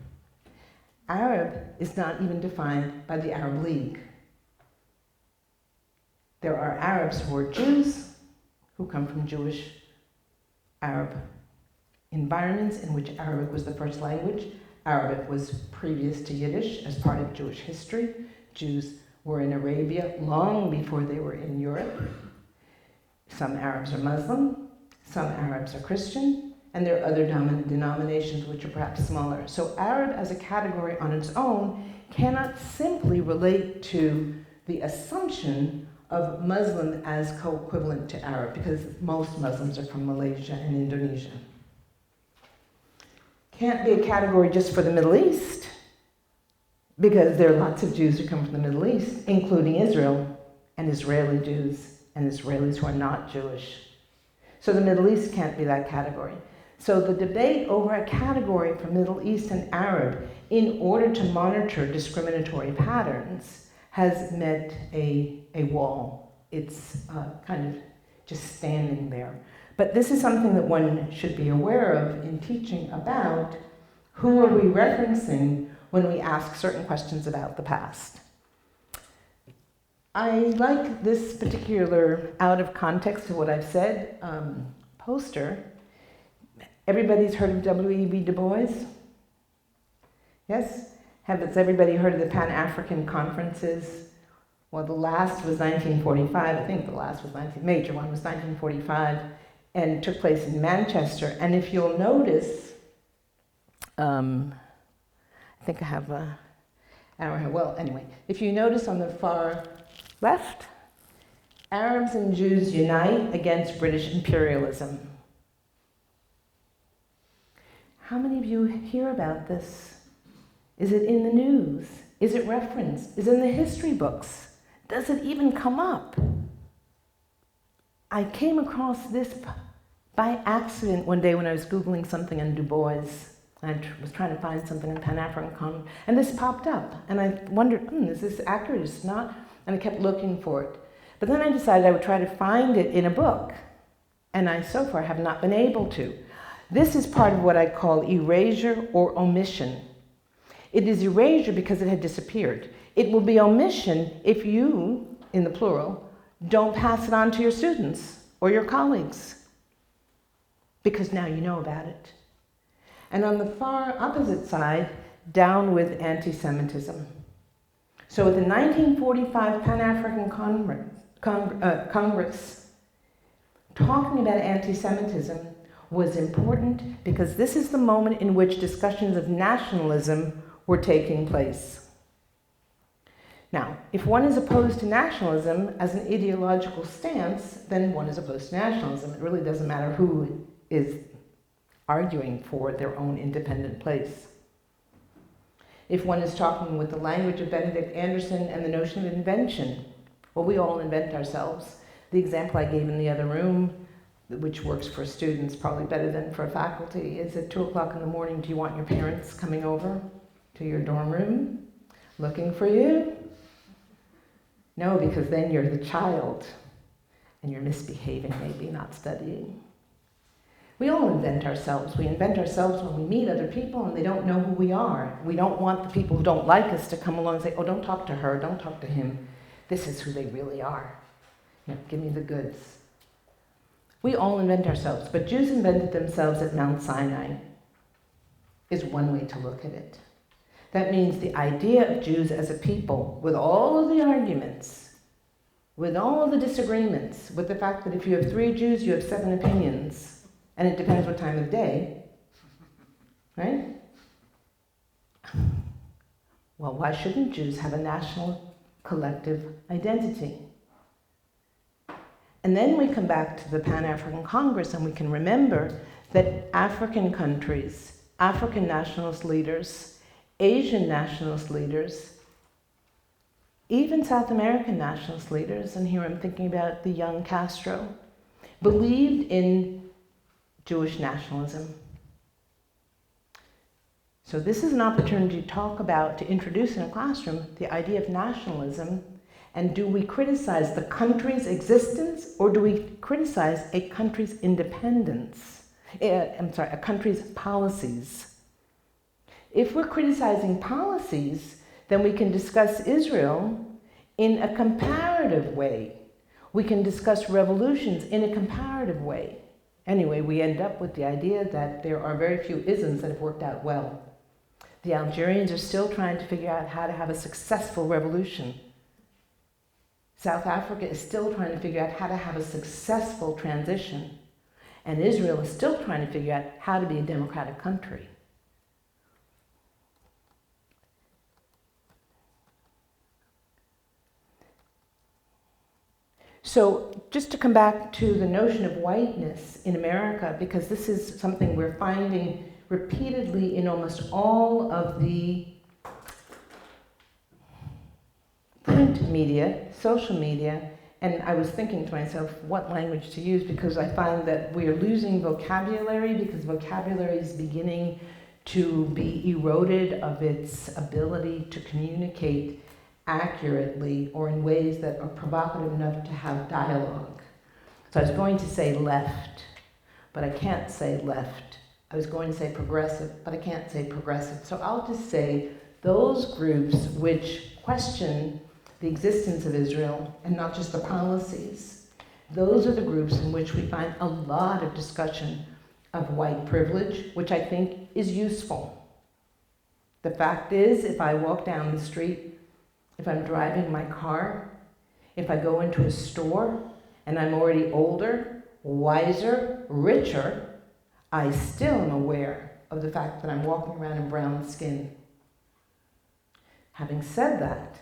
Arab is not even defined by the Arab League. There are Arabs who are Jews, who come from Jewish Arab environments in which Arabic was the first language. Arabic was previous to Yiddish as part of Jewish history. Jews were in Arabia long before they were in Europe. Some Arabs are Muslim, some Arabs are Christian, and there are other denominations which are perhaps smaller. So Arab as a category on its own cannot simply relate to the assumption of Muslim as co-equivalent to Arab, because most Muslims are from Malaysia and Indonesia. Can't be a category just for the Middle East, because there are lots of Jews who come from the Middle East, including Israel, and Israeli Jews, and Israelis who are not Jewish. So the Middle East can't be that category. So the debate over a category for Middle East and Arab in order to monitor discriminatory patterns has met a wall. It's kind of just standing there. But this is something that one should be aware of in teaching about who are we referencing when we ask certain questions about the past. I like this particular out of context of what I've said poster. Everybody's heard of W.E.B. Du Bois? Yes? Has everybody heard of the Pan-African conferences? Well, the last was 1945. I think the last was major one was 1945, and took place in Manchester. And if you'll notice, I think I have a arrow here. Well, anyway, if you notice on the far left, Arabs and Jews unite against British imperialism. How many of you hear about this? Is it in the news? Is it referenced? Is it in the history books? Does it even come up? I came across this by accident one day when I was Googling something on Du Bois. I was trying to find something in Pan-African Congress, and this popped up. And I wondered, is this accurate? It's not. And I kept looking for it. But then I decided I would try to find it in a book. And I so far have not been able to. This is part of what I call erasure or omission. It is erasure because it had disappeared. It will be omission if you, in the plural, don't pass it on to your students or your colleagues, because now you know about it. And on the far opposite side, down with anti-Semitism. So at the 1945 Pan-African Congress, talking about anti-Semitism was important because this is the moment in which discussions of nationalism were taking place. Now, if one is opposed to nationalism as an ideological stance, then one is opposed to nationalism. It really doesn't matter who is arguing for their own independent place. If one is talking with the language of Benedict Anderson and the notion of invention, well, we all invent ourselves. The example I gave in the other room, which works for students probably better than for faculty, is at 2 o'clock in the morning, do you want your parents coming over to your dorm room looking for you? No, because then you're the child and you're misbehaving, maybe not studying. We all invent ourselves. We invent ourselves when we meet other people and they don't know who we are. We don't want the people who don't like us to come along and say, oh, don't talk to her, don't talk to him. This is who they really are. Give me the goods. We all invent ourselves, but Jews invented themselves at Mount Sinai is one way to look at it. That means the idea of Jews as a people, with all of the arguments, with all of the disagreements, with the fact that if you have 3 Jews, you have 7 opinions, and it depends what time of day, right? Well, why shouldn't Jews have a national collective identity? And then we come back to the Pan-African Congress and we can remember that African countries, African nationalist leaders, Asian nationalist leaders, even South American nationalist leaders, and here I'm thinking about the young Castro, believed in Jewish nationalism. So this is an opportunity to talk about, to introduce in a classroom, the idea of nationalism. And do we criticize the country's existence, or do we criticize a country's independence? A country's policies. If we're criticizing policies, then we can discuss Israel in a comparative way. We can discuss revolutions in a comparative way. Anyway, we end up with the idea that there are very few isms that have worked out well. The Algerians are still trying to figure out how to have a successful revolution. South Africa is still trying to figure out how to have a successful transition. And Israel is still trying to figure out how to be a democratic country. So just to come back to the notion of whiteness in America, because this is something we're finding repeatedly in almost all of the print media, social media, And I was thinking to myself what language to use, because I find that we are losing vocabulary, because vocabulary is beginning to be eroded of its ability to communicate accurately or in ways that are provocative enough to have dialogue. So I was going to say left, but I can't say left. I was going to say progressive, but I can't say progressive. So I'll just say those groups which question the existence of Israel and not just the policies. Those are the groups in which we find a lot of discussion of white privilege, which I think is useful. The fact is, if I walk down the street, if I'm driving my car, if I go into a store and I'm already older, wiser, richer, I still am aware of the fact that I'm walking around in brown skin. Having said that,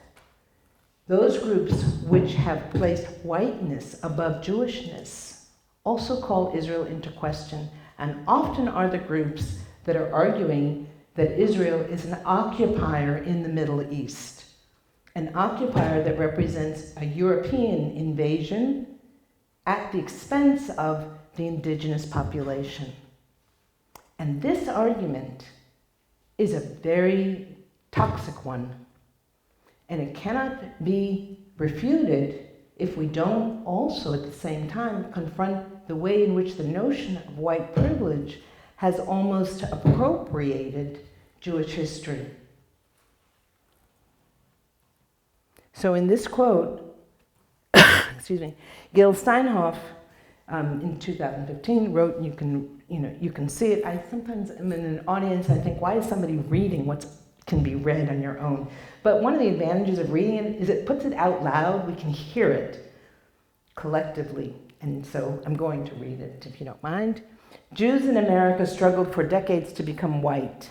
those groups which have placed whiteness above Jewishness also call Israel into question, and often are the groups that are arguing that Israel is an occupier in the Middle East, an occupier that represents a European invasion at the expense of the indigenous population. And this argument is a very toxic one. And it cannot be refuted if we don't also at the same time confront the way in which the notion of white privilege has almost appropriated Jewish history. So in this quote, excuse me, Gil Steinhoff in 2015 wrote, and you can see it. I sometimes am in an audience and I think, why is somebody reading what can be read on your own? But one of the advantages of reading it is it puts it out loud. We can hear it collectively. And so I'm going to read it, if you don't mind. Jews in America struggled for decades to become white.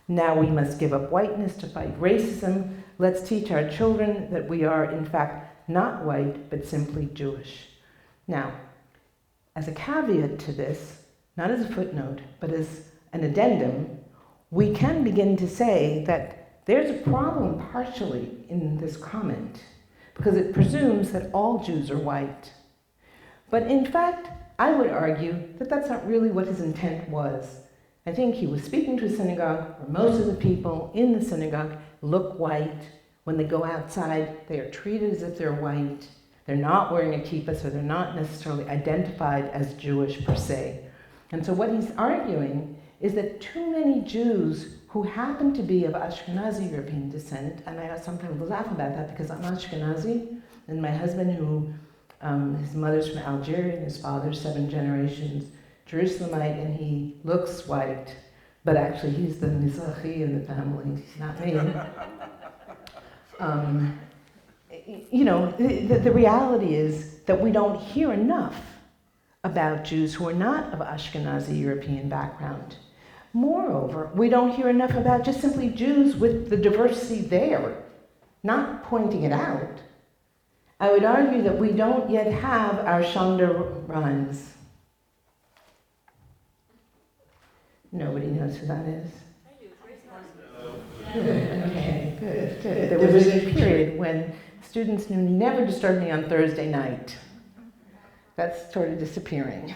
Now we must give up whiteness to fight racism. Let's teach our children that we are, in fact, not white, but simply Jewish. Now, as a caveat to this, not as a footnote, but as an addendum, we can begin to say that there's a problem partially in this comment, because it presumes that all Jews are white. But in fact, I would argue that that's not really what his intent was. I think he was speaking to a synagogue where most of the people in the synagogue look white. When they go outside, they are treated as if they're white. They're not wearing a kippah, so they're not necessarily identified as Jewish per se. And so what he's arguing is that too many Jews who happen to be of Ashkenazi European descent, and I sometimes laugh about that because I'm Ashkenazi, and my husband, who his mother's from Algeria and his father's 7 generations Jerusalemite, and he looks white, but actually he's the Mizrahi in the family, not me. The reality is that we don't hear enough about Jews who are not of Ashkenazi European background. Moreover, we don't hear enough about just simply Jews with the diversity there, not pointing it out. I would argue that we don't yet have our Shonda Rhimes. Nobody knows who that is? Good, okay, good. There was a period when students knew never disturb me on Thursday night. That's sort of disappearing.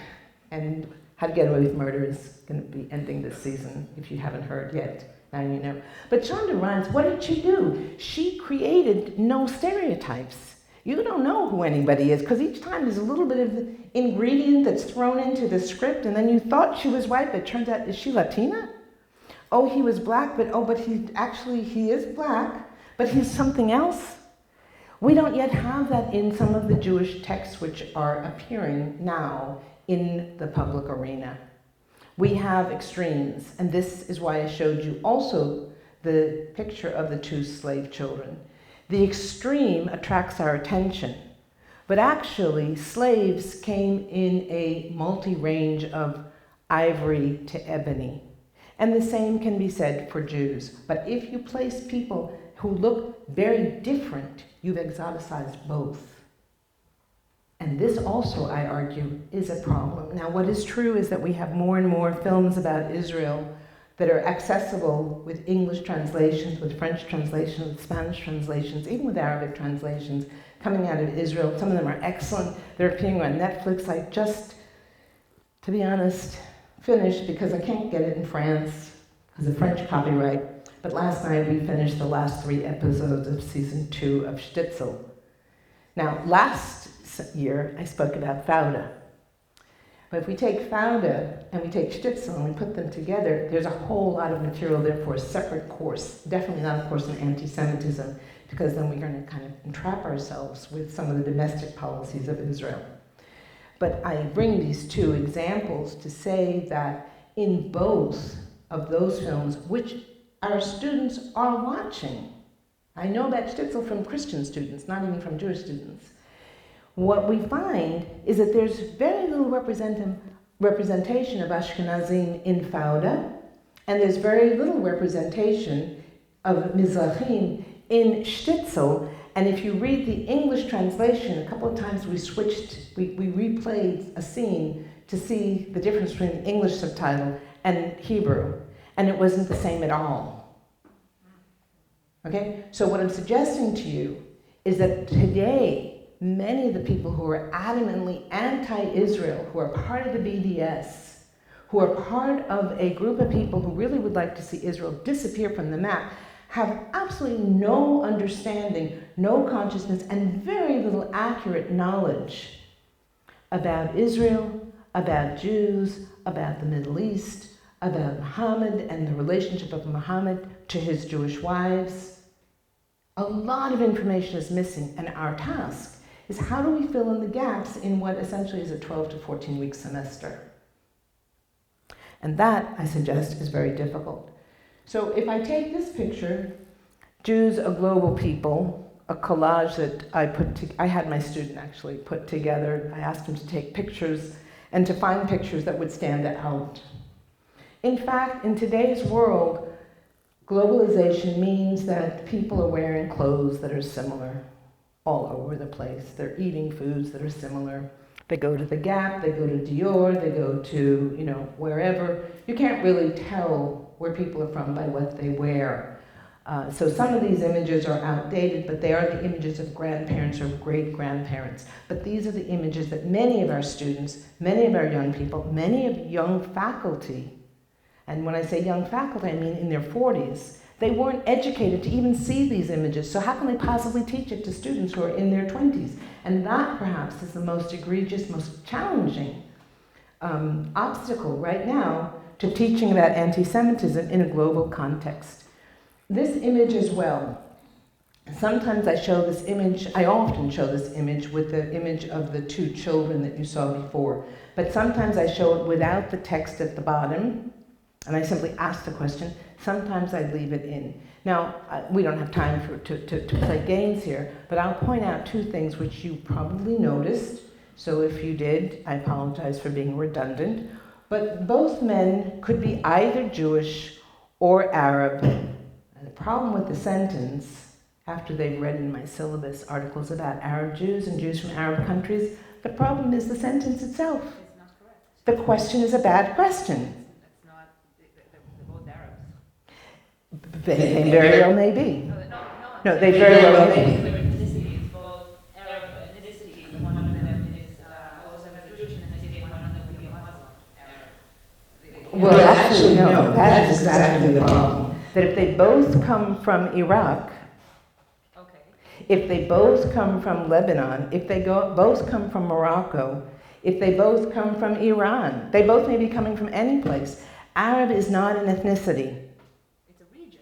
And How to Get Away with Murder is going to be ending this season, if you haven't heard yet. Now you know. But Shonda Rhimes, what did she do? She created no stereotypes. You don't know who anybody is, because each time there's a little bit of ingredient that's thrown into the script, and then you thought she was white, but it turns out, is she Latina? Oh, he was black, but he is black, but he's something else. We don't yet have that in some of the Jewish texts which are appearing now in the public arena. We have extremes, and this is why I showed you also the picture of the 2 slave children. The extreme attracts our attention, but actually slaves came in a multi-range of ivory to ebony. And the same can be said for Jews. But if you place people who look very different, you've exoticized both. And this also, I argue, is a problem. Now, what is true is that we have more and more films about Israel that are accessible with English translations, with French translations, with Spanish translations, even with Arabic translations, coming out of Israel. Some of them are excellent. They're appearing on Netflix. I just, to be honest, finished because I can't get it in France because of French copyright. But last night we finished the last 3 episodes of season 2 of Stitzel. Now, last year I spoke about Fauda. But if we take Fauda and we take Stitzel and we put them together, there's a whole lot of material there for a separate course. Definitely not a course in anti-Semitism, because then we're going to kind of entrap ourselves with some of the domestic policies of Israel. But I bring these 2 examples to say that in both of those films, which our students are watching, I know that Stitzel from Christian students, not even from Jewish students, what we find is that there's very little representation of Ashkenazim in Fauda, and there's very little representation of Mizrahim in Stitzel. And if you read the English translation, a couple of times we replayed a scene to see the difference between the English subtitle and Hebrew, and it wasn't the same at all. Okay? So what I'm suggesting to you is that today, many of the people who are adamantly anti-Israel, who are part of the BDS, who are part of a group of people who really would like to see Israel disappear from the map, have absolutely no understanding, no consciousness, and very little accurate knowledge about Israel, about Jews, about the Middle East, about Muhammad and the relationship of Muhammad to his Jewish wives. A lot of information is missing, and our task is how do we fill in the gaps in what essentially is a 12 to 14-week semester? And that, I suggest, is very difficult. So if I take this picture, Jews, a global people, a collage that I had my student actually put together. I asked him to take pictures and to find pictures that would stand out. In fact, in today's world, globalization means that people are wearing clothes that are similar all over the place. They're eating foods that are similar. They go to the Gap, they go to Dior, they go to, wherever. You can't really tell where people are from by what they wear. So some of these images are outdated, but they are the images of grandparents or great-grandparents. But these are the images that many of our students, many of our young people, many of young faculty, and when I say young faculty, I mean in their 40s, they weren't educated to even see these images, so how can they possibly teach it to students who are in their 20s? And that, perhaps, is the most egregious, most challenging obstacle right now to teaching about anti-Semitism in a global context. This image as well. Sometimes I show this image, I often show this image with the image of the 2 children that you saw before, but sometimes I show it without the text at the bottom, and I simply ask the question. Sometimes I leave it in. Now, we don't have time to play games here, but I'll point out 2 things which you probably noticed. So if you did, I apologize for being redundant. But both men could be either Jewish or Arab. And the problem with the sentence, after they've read in my syllabus articles about Arab Jews and Jews from Arab countries, the problem is the sentence itself. It's not correct. The question is a bad question. It's not, they're both Arabs. They very well may be. No, No, they very well may be. Their ethnicity is both Arab ethnicity. One of them is also a Jewish ethnicity, one of them would be a Muslim Arab. Well, actually, no, that is exactly the problem. That if they both come from Iraq, Okay. if they both come from Lebanon, if they both come from Morocco, if they both come from Iran, they both may be coming from any place. Arab is not an ethnicity. It's a region.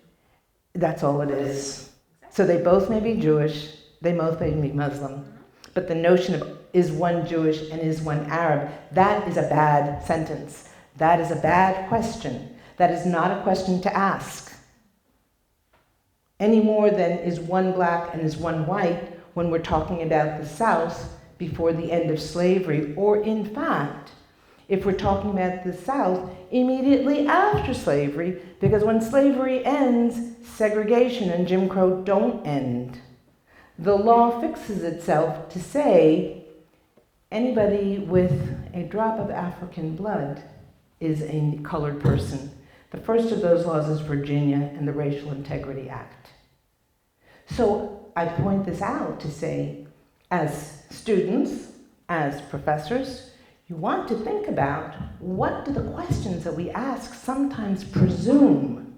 That's all it is. So they both may be Jewish, they both may be Muslim. But the notion of is one Jewish and is one Arab, that is a bad sentence. That is a bad question. That is not a question to ask. Any more than is one black and is one white when we're talking about the South before the end of slavery, or in fact, if we're talking about the South immediately after slavery, because when slavery ends, segregation and Jim Crow don't end. The law fixes itself to say anybody with a drop of African blood is a colored person. The first of those laws is Virginia and the Racial Integrity Act. So I point this out to say, as students, as professors, you want to think about what do the questions that we ask sometimes presume?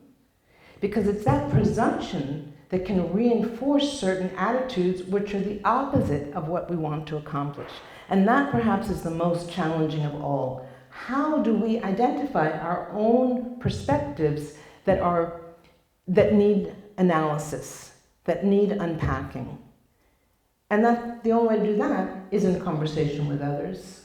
Because it's that presumption that can reinforce certain attitudes which are the opposite of what we want to accomplish. And that perhaps is the most challenging of all. How do we identify our own perspectives that need analysis, that need unpacking? And that the only way to do that is in conversation with others.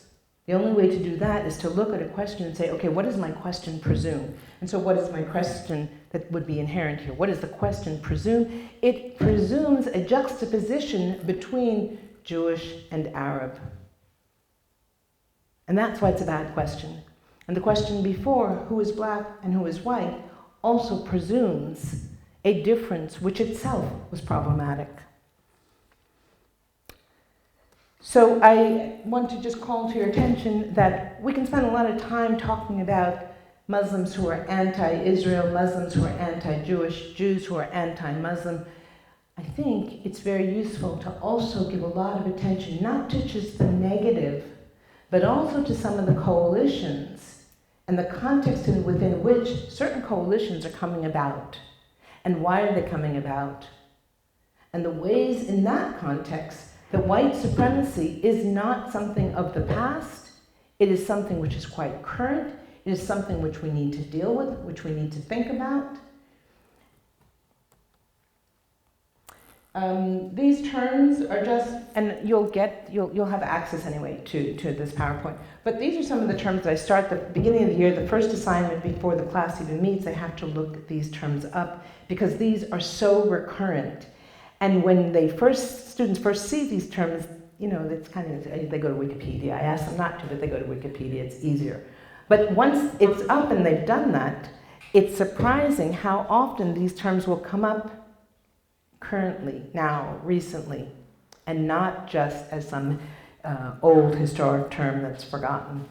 The only way to do that is to look at a question and say, okay, what does my question presume? And so what is my question that would be inherent here? What does the question presume? It presumes a juxtaposition between Jewish and Arab. And that's why it's a bad question. And the question before, who is black and who is white, also presumes a difference which itself was problematic. So I want to just call to your attention that we can spend a lot of time talking about Muslims who are anti-Israel, Muslims who are anti-Jewish, Jews who are anti-Muslim. I think it's very useful to also give a lot of attention, not to just the negative, but also to some of the coalitions and the context within which certain coalitions are coming about. And why are they coming about? And the ways in that context that white supremacy is not something of the past. It is something which is quite current. It is something which we need to deal with, which we need to think about. These terms are just, and you'll have access anyway to this PowerPoint. But these are some of the terms that I start at the beginning of the year, the first assignment before the class even meets. I have to look these terms up because these are so recurrent. And when students first see these terms, it's kind of, they go to Wikipedia. I ask them not to, but they go to Wikipedia, it's easier. But once it's up and they've done that, it's surprising how often these terms will come up currently, now, recently, and not just as some old historic term that's forgotten.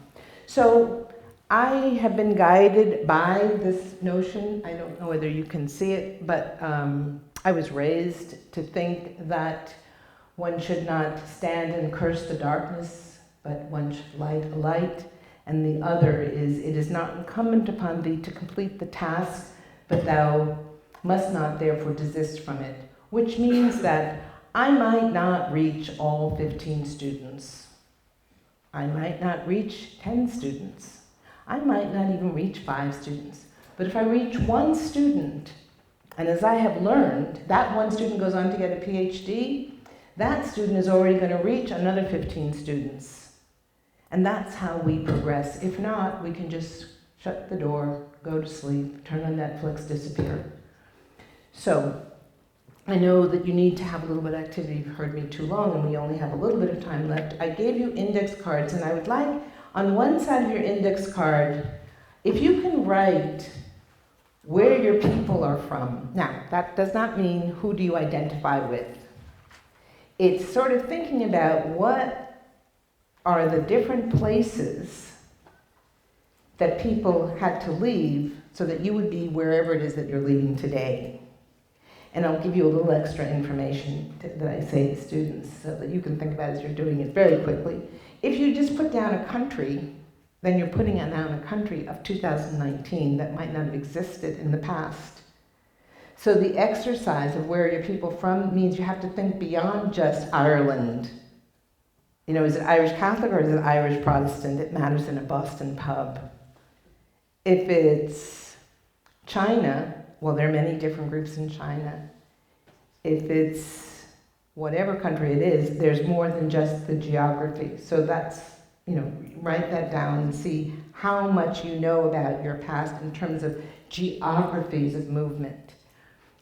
So I have been guided by this notion. I don't know whether you can see it, but I was raised to think that one should not stand and curse the darkness, but one should light a light. And the other is, it is not incumbent upon thee to complete the task, but thou must not therefore desist from it. Which means that I might not reach all 15 students. I might not reach 10 students. I might not even reach 5 students. But if I reach one student, and as I have learned, that one student goes on to get a PhD, that student is already going to reach another 15 students. And that's how we progress. If not, we can just shut the door, go to sleep, turn on Netflix, disappear. So, I know that you need to have a little bit of activity. You've heard me too long, and we only have a little bit of time left. I gave you index cards, and I would like, on one side of your index card, if you can write where your people are from. Now, that does not mean who do you identify with. It's sort of thinking about what are the different places that people had to leave so that you would be wherever it is that you're leaving today. And I'll give you a little extra information that I say to students so that you can think about as you're doing it very quickly. If you just put down a country, then you're putting down a country of 2019 that might not have existed in the past. So the exercise of where are your people from means you have to think beyond just Ireland. Is it Irish Catholic or is it Irish Protestant? It matters in a Boston pub. If it's China, well, there are many different groups in China. If it's whatever country it is, there's more than just the geography. So that's, write that down and see how much you know about your past in terms of geographies of movement.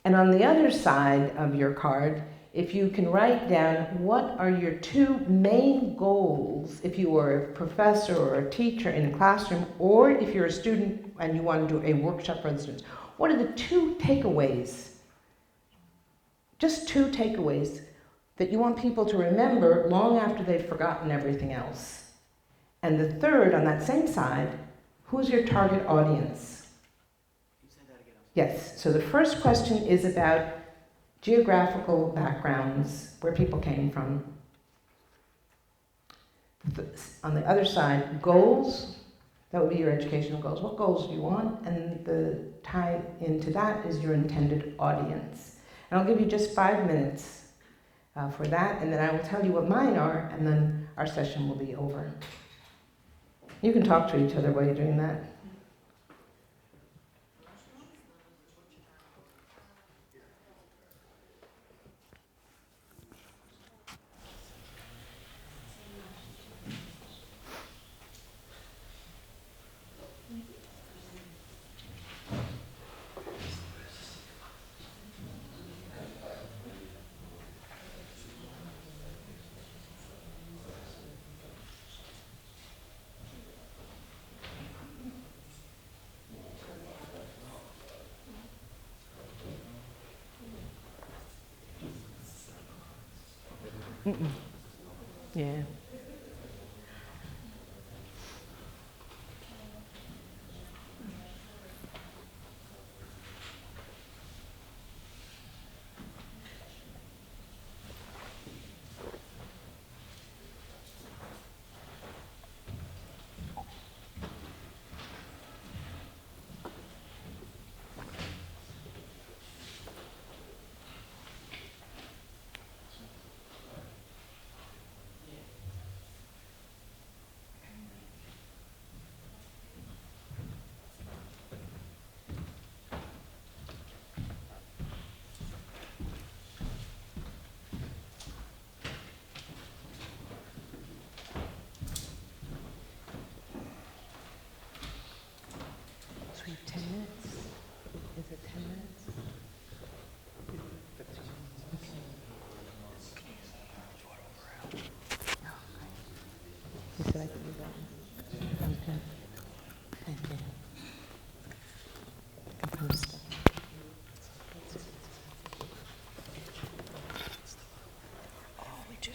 And on the other side of your card, if you can write down what are your 2 main goals if you are a professor or a teacher in a classroom, or if you're a student and you want to do a workshop for the students. What are the 2 takeaways? Just 2 takeaways that you want people to remember long after they've forgotten everything else. And the third, on that same side, who's your target audience? Yes, so the first question is about geographical backgrounds, where people came from. On the other side, goals, that would be your educational goals. What goals do you want? And the tie into that is your intended audience. And I'll give you just 5 minutes for that, and then I will tell you what mine are, and then our session will be over. You can talk to each other while you're doing that. Mm-mm. Yeah. So we have 10 minutes? Is it 10 minutes? Okay. You said I could do that? Okay. Thank you. Confirm stuff. Oh, we do.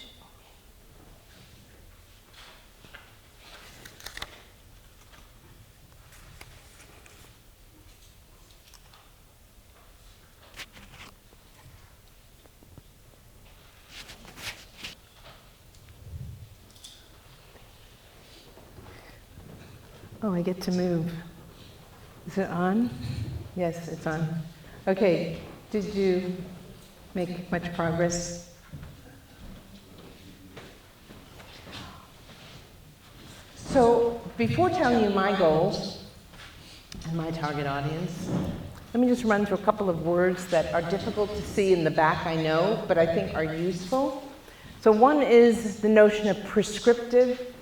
Oh, I get to move. Is it on? Yes, it's on. Okay, did you make much progress? So, before telling you my goals and my target audience, let me just run through a couple of words that are difficult to see in the back, I know, but I think are useful. So one is the notion of prescriptive.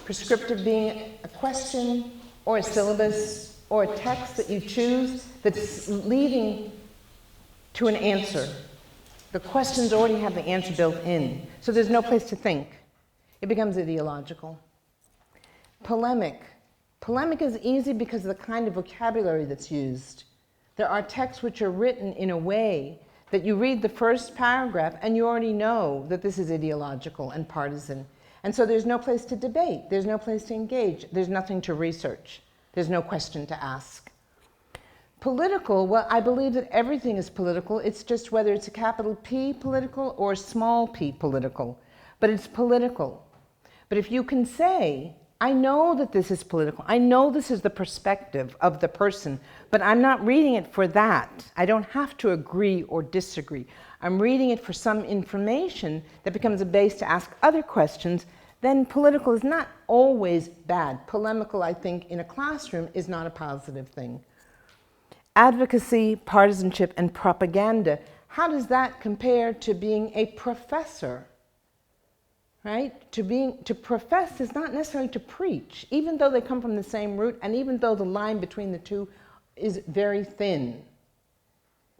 Prescriptive being a question or a syllabus or a text that you choose that's leading to an answer. The questions already have the answer built in, so there's no place to think. It becomes ideological. Polemic. Polemic is easy because of the kind of vocabulary that's used. There are texts which are written in a way that you read the first paragraph and you already know that this is ideological and partisan. And so there's no place to debate, there's no place to engage, there's nothing to research, there's no question to ask. Political, well, I believe that everything is political, it's just whether it's a capital P political or a small p political, but it's political. But if you can say, I know that this is political, I know this is the perspective of the person, but I'm not reading it for that. I don't have to agree or disagree. I'm reading it for some information that becomes a base to ask other questions, then political is not always bad. Polemical, I think, in a classroom is not a positive thing. Advocacy, partisanship, and propaganda. How does that compare to being a professor? Right? To profess is not necessarily to preach, even though they come from the same root, and even though the line between the two is very thin.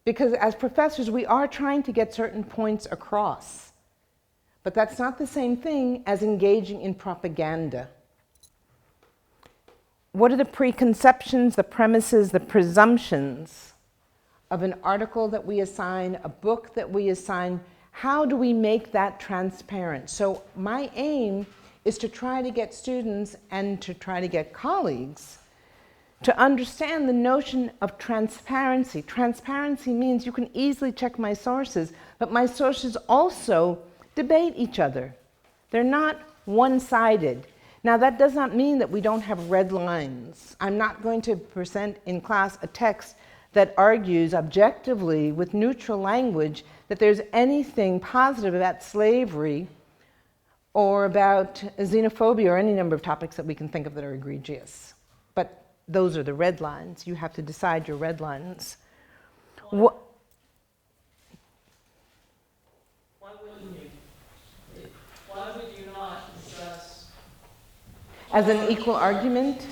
Because as professors, we are trying to get certain points across. But that's not the same thing as engaging in propaganda. What are the preconceptions, the premises, the presumptions of an article that we assign, a book that we assign? How do we make that transparent? So my aim is to try to get students and to try to get colleagues to understand the notion of transparency. Transparency means you can easily check my sources, but my sources also debate each other. They're not one-sided. Now, that does not mean that we don't have red lines. I'm not going to present in class a text that argues objectively with neutral language that there's anything positive about slavery or about xenophobia or any number of topics that we can think of that are egregious. But those are the red lines. You have to decide your red lines. Why wouldn't you? Why would you not discuss? As an equal argument?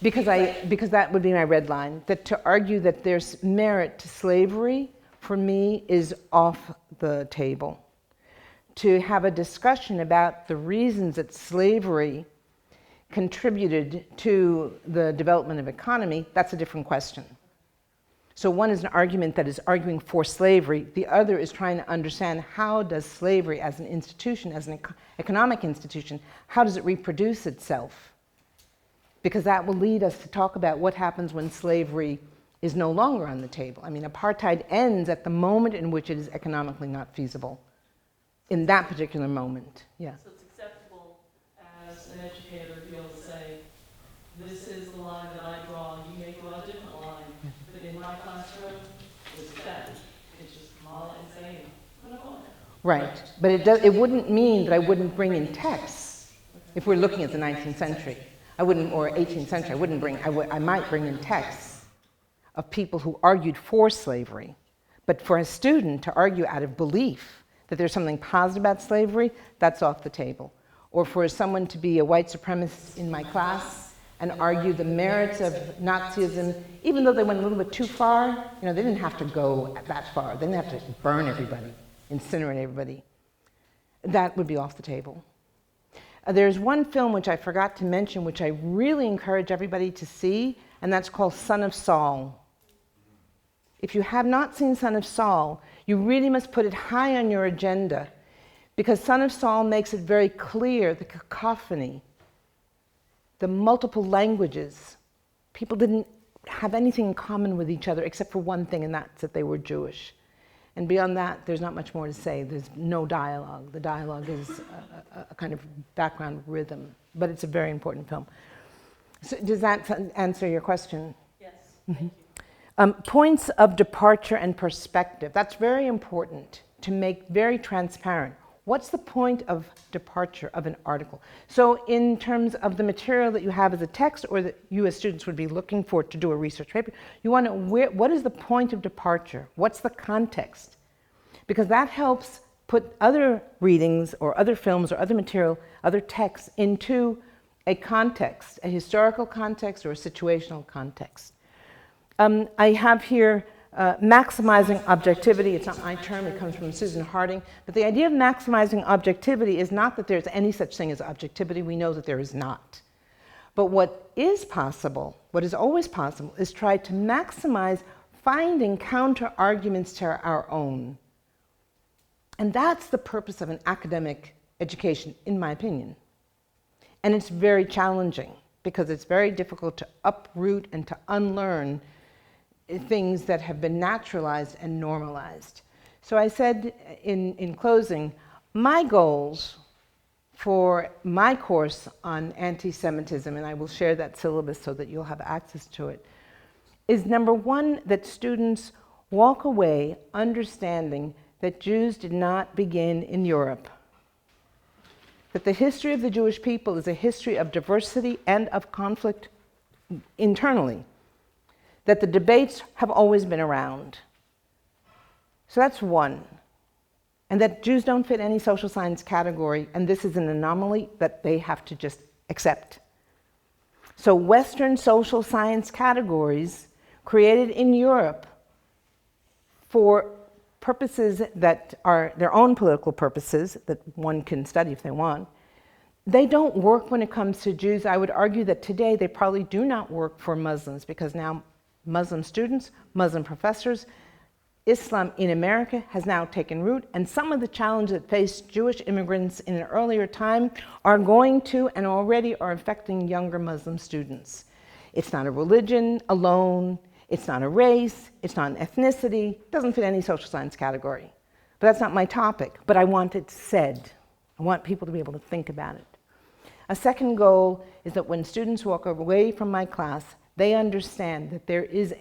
Because that would be my red line. That to argue that there's merit to slavery, for me, is off the table. To have a discussion about the reasons that slavery contributed to the development of economy, that's a different question. So one is an argument that is arguing for slavery. The other is trying to understand how does slavery as an institution, as an economic institution, how does it reproduce itself? Because that will lead us to talk about what happens when slavery is no longer on the table. I mean, apartheid ends at the moment in which it is economically not feasible. In that particular moment, yeah. So it's acceptable as an educator to be able to say, this is the line that I draw, and you may draw a different line, but in my classroom, it's that. It's just Mala and saying, what I want. Right, but it wouldn't mean that I wouldn't bring in texts if we're looking at the 19th century. I wouldn't, or 18th century, I might bring in texts of people who argued for slavery. But for a student to argue out of belief that there's something positive about slavery, that's off the table. Or for someone to be a white supremacist in my class and argue the merits of Nazism, even though they went a little bit too far, they didn't have to go that far. They didn't have to burn everybody, incinerate everybody. That would be off the table. There's one film which I forgot to mention, which I really encourage everybody to see, and that's called Son of Saul. If you have not seen Son of Saul, you really must put it high on your agenda, because Son of Saul makes it very clear the cacophony, the multiple languages. People didn't have anything in common with each other except for one thing, and that's that they were Jewish. And beyond that, there's not much more to say. There's no dialogue. The dialogue is a kind of background rhythm, but it's a very important film. So does that answer your question? Yes, thank you. Points of departure and perspective. That's very important to make very transparent. What's the point of departure of an article? So in terms of the material that you have as a text or that you as students would be looking for to do a research paper, you want to know what is the point of departure? What's the context? Because that helps put other readings or other films or other material, other texts into a context, a historical context or a situational context. I have here maximizing objectivity. It's not my term, it comes from Susan Harding. But the idea of maximizing objectivity is not that there's any such thing as objectivity. We know that there is not. But what is possible, what is always possible, is try to maximize finding counter-arguments to our own. And that's the purpose of an academic education, in my opinion. And it's very challenging because it's very difficult to uproot and to unlearn things that have been naturalized and normalized. So I said in closing, my goals for my course on anti-Semitism, and I will share that syllabus so that you'll have access to it, is number one, that students walk away understanding that Jews did not begin in Europe. That the history of the Jewish people is a history of diversity and of conflict internally. That the debates have always been around. So that's one. And that Jews don't fit any social science category, and this is an anomaly that they have to just accept. So Western social science categories created in Europe for purposes that are their own political purposes that one can study if they want, they don't work when it comes to Jews. I would argue that today they probably do not work for Muslims, because now Muslim students, Muslim professors, Islam in America has now taken root, and some of the challenges that faced Jewish immigrants in an earlier time are going to and already are affecting younger Muslim students. It's not a religion alone. It's not a race. It's not an ethnicity. It doesn't fit any social science category. But that's not my topic. But I want it said. I want people to be able to think about it. A second goal is that when students walk away from my class, they understand that there is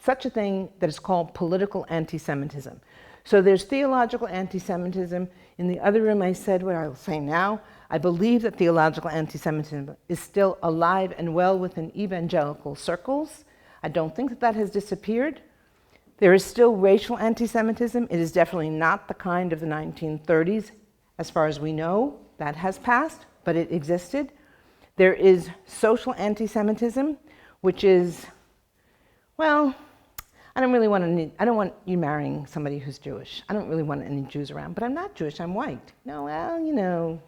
such a thing that is called political anti-Semitism. So there's theological anti-Semitism. In the other room I said what I will say now. I believe that theological anti-Semitism is still alive and well within evangelical circles. I don't think that that has disappeared. There is still racial anti-Semitism. It is definitely not the kind of the 1930s. As far as we know, that has passed, but it existed. There is social anti-Semitism, which is, well, I don't want you marrying somebody who's Jewish. I don't really want any Jews around, but I'm not Jewish, I'm white. No, well, you know.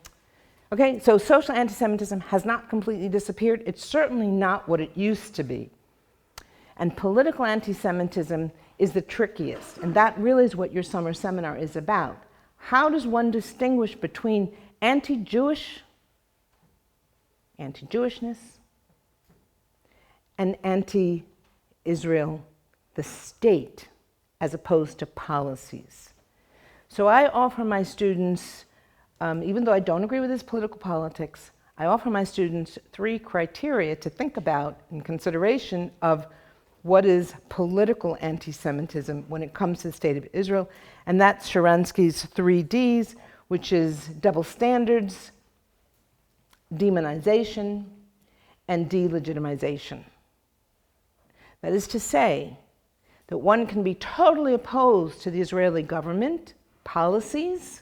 Okay, so social anti-Semitism has not completely disappeared. It's certainly not what it used to be. And political anti-Semitism is the trickiest, and that really is what your summer seminar is about. How does one distinguish between anti-Jewishness, and anti-Israel, the state, as opposed to policies? So I offer my students, even though I don't agree with his political politics, I offer my students 3 criteria to think about in consideration of what is political anti-Semitism when it comes to the state of Israel, and that's Sharansky's 3 Ds, which is double standards, demonization, and delegitimization. That is to say that one can be totally opposed to the Israeli government policies,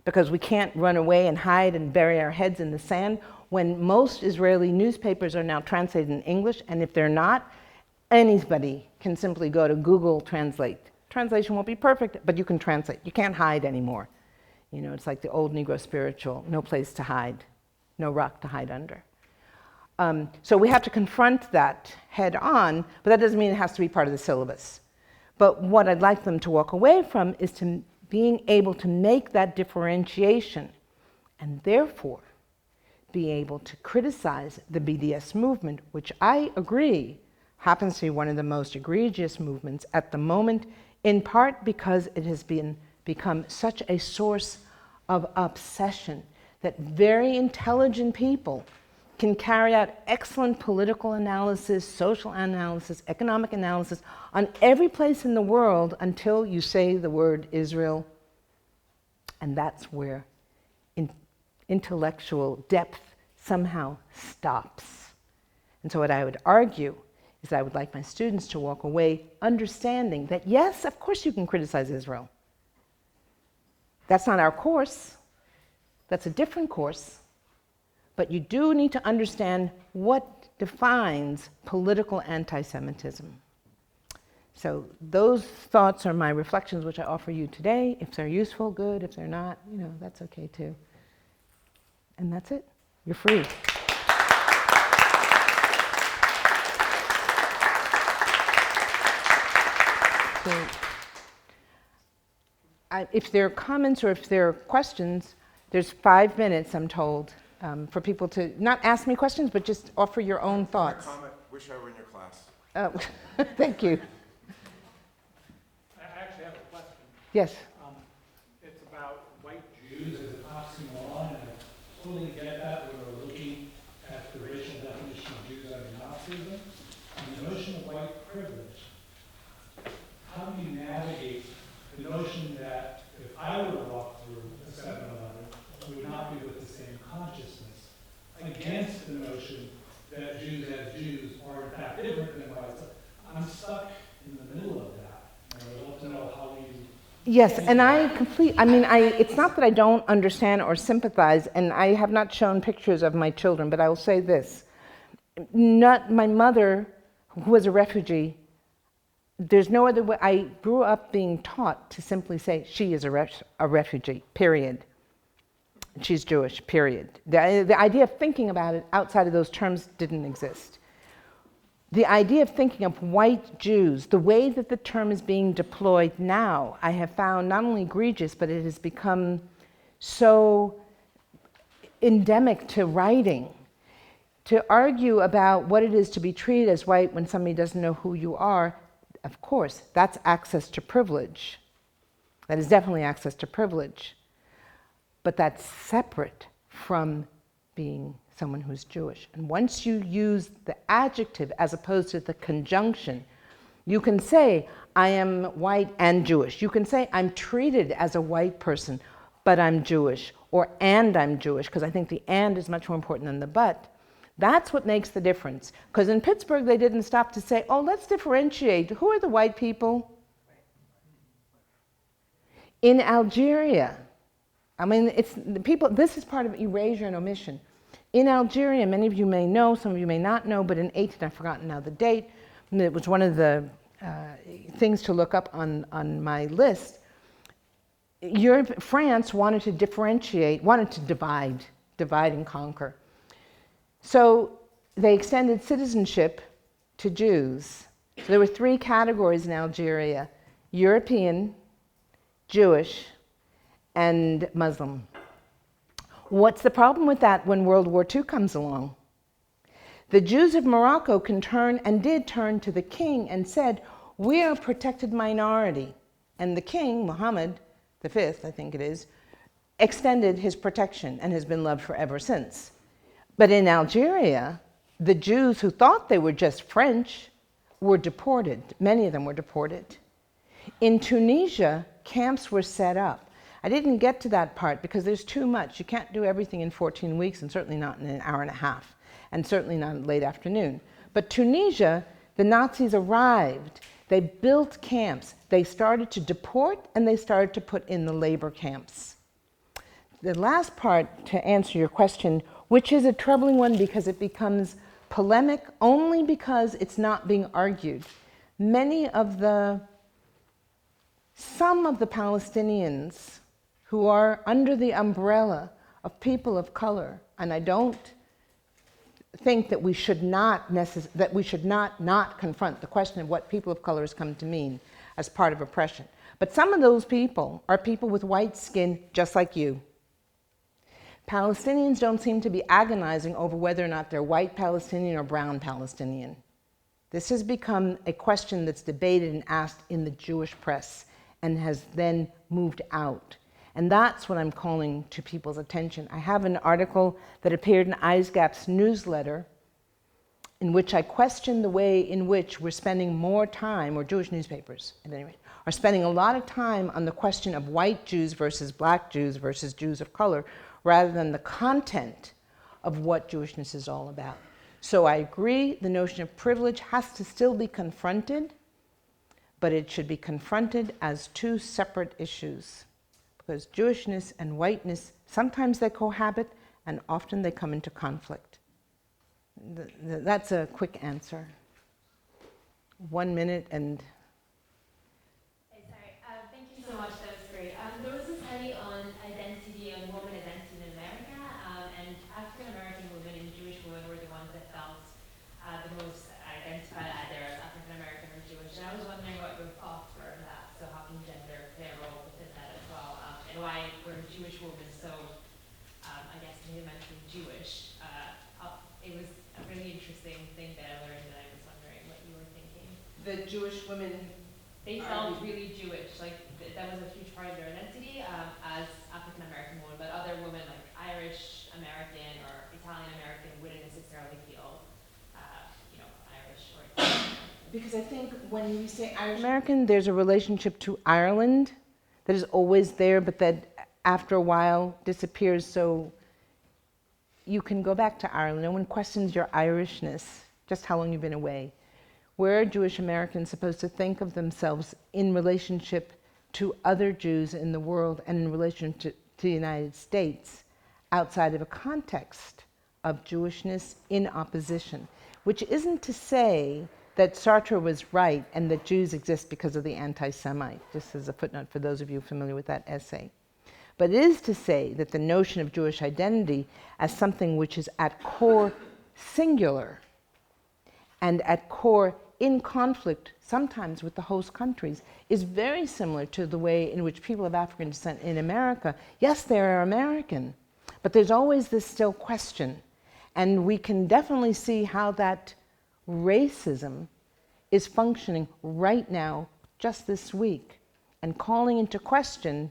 because we can't run away and hide and bury our heads in the sand when most Israeli newspapers are now translated in English, and if they're not, anybody can simply go to Google Translate. Translation won't be perfect, but you can translate. You can't hide anymore. You know, it's like the old Negro spiritual, no place to hide, no rock to hide under. So we have to confront that head on, but that doesn't mean it has to be part of the syllabus. But what I'd like them to walk away from is to being able to make that differentiation, and therefore be able to criticize the BDS movement, which I agree happens to be one of the most egregious movements at the moment, in part because it has become such a source of obsession that very intelligent people can carry out excellent political analysis, social analysis, economic analysis on every place in the world until you say the word Israel, and that's where intellectual depth somehow stops. And so what I would argue is I would like my students to walk away understanding that, yes, of course you can criticize Israel. That's not our course. That's a different course. But you do need to understand what defines political anti-Semitism. So those thoughts are my reflections which I offer you today. If they're useful, good. If they're not, you know, that's okay too. And that's it. You're free. So, if there are comments or if there are questions, there's 5 minutes, I'm told, for people to not ask me questions, but just offer your own thoughts. My comment, wish I were in your class. Oh, thank you. I actually have a question. Yes. It's about white Jews as an oxymoron, and I totally get that when we're looking at the racial definition of Jews under Nazism. And the notion of white privilege, how do you navigate the notion that if I were to walk through a 7-Eleven, it would not be with the same consciousness, against the notion that Jews as Jews are in fact different than whites? I'm stuck in the middle of that, and I would love to know how you... Yes, and it's not that I don't understand or sympathize, and I have not shown pictures of my children, but I will say this. My mother, who was a refugee, there's no other way. I grew up being taught to simply say she is a refugee, period. She's Jewish, period. The idea of thinking about it outside of those terms didn't exist. The idea of thinking of white Jews, the way that the term is being deployed now, I have found not only egregious, but it has become so endemic to writing, To argue about what it is to be treated as white when somebody doesn't know who you are, of course, that's access to privilege. That is definitely access to privilege. But that's separate from being someone who's Jewish. And once you use the adjective as opposed to the conjunction, you can say, I am white and Jewish. You can say, I'm treated as a white person, but I'm Jewish. Or, and I'm Jewish, because I think the and is much more important than the but. That's what makes the difference. Because in Pittsburgh, they didn't stop to say, oh, let's differentiate. Who are the white people? In Algeria, I mean, it's the people, this is part of erasure and omission. In Algeria, many of you may know, some of you may not know, but in 18, I've forgotten now the date, it was one of the things to look up on my list. France wanted to differentiate, wanted to divide and conquer. So they extended citizenship to Jews. So there were 3 categories in Algeria: European, Jewish, and Muslim. What's the problem with that when World War II comes along? The Jews of Morocco can turn, and did turn, to the king and said, we are a protected minority. And the king, Mohammed V, I think it is, extended his protection and has been loved forever since. But in Algeria, the Jews who thought they were just French were deported. Many of them were deported. In Tunisia, camps were set up. I didn't get to that part because there's too much. You can't do everything in 14 weeks, and certainly not in an hour and a half, and certainly not in late afternoon. But Tunisia, the Nazis arrived. They built camps. They started to deport, and they started to put in the labor camps. The last part, to answer your question, which is a troubling one because it becomes polemic only because it's not being argued. Some of the Palestinians who are under the umbrella of people of color, and I don't think that we should not not confront the question of what people of color has come to mean as part of oppression. But some of those people are people with white skin just like you. Palestinians don't seem to be agonizing over whether or not they're white Palestinian or brown Palestinian. This has become a question that's debated and asked in the Jewish press and has then moved out. And that's what I'm calling to people's attention. I have an article that appeared in ISGAP's newsletter in which I question the way in which we're spending more time, or Jewish newspapers at any rate, are spending a lot of time on the question of white Jews versus black Jews versus Jews of color, rather than the content of what Jewishness is all about. So I agree, the notion of privilege has to still be confronted, but it should be confronted as 2 separate issues. Because Jewishness and whiteness, sometimes they cohabit, and often they come into conflict. That's a quick answer. 1 minute and... Hey, sorry. Thank you so much. That was great. There was a study on identity, on woman identity in America, and African American women and Jewish women were the ones that felt the most identified either as African American or Jewish. And I was wondering what your thoughts were on that. So how can gender play a role within that as well? And why were Jewish women so, I guess, you mentioned Jewish. It was a really interesting thing that I learned, and I was wondering what you were thinking. The Jewish women... They felt really Jewish, like that was a huge part of their identity as African American women, but other women like Irish American or Italian American wouldn't necessarily feel, Irish or Italian. Because I think when we say Irish American, there's a relationship to Ireland that is always there, but that after a while disappears. So you can go back to Ireland. No one questions your Irishness, just how long you've been away. Where are Jewish Americans supposed to think of themselves in relationship to other Jews in the world and in relation to the United States outside of a context of Jewishness in opposition? Which isn't to say that Sartre was right and that Jews exist because of the anti-Semite, just as a footnote for those of you familiar with that essay. But it is to say that the notion of Jewish identity as something which is at core singular and at core in conflict, sometimes with the host countries, is very similar to the way in which people of African descent in America, yes, they are American, but there's always this still question. And we can definitely see how that racism is functioning right now, just this week, and calling into question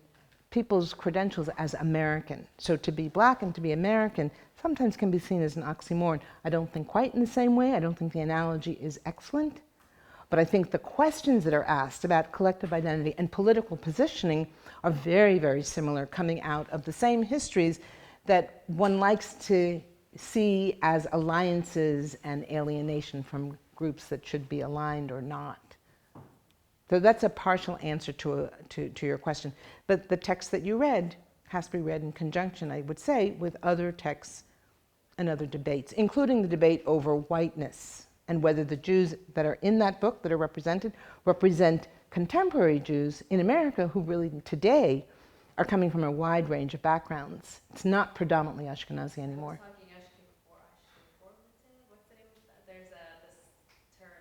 people's credentials as American. So to be black and to be American sometimes can be seen as an oxymoron. I don't think quite in the same way. I don't think the analogy is excellent. But I think the questions that are asked about collective identity and political positioning are very, very similar, coming out of the same histories that one likes to see as alliances and alienation from groups that should be aligned or not. So that's a partial answer to your question. But the text that you read has to be read in conjunction, I would say, with other texts and other debates, including the debate over whiteness and whether the Jews that are in that book that are represented represent contemporary Jews in America who really today are coming from a wide range of backgrounds. It's not predominantly Ashkenazi anymore. Talking Ashkenazi or Ashkenazi, what's the name of that? There's this term.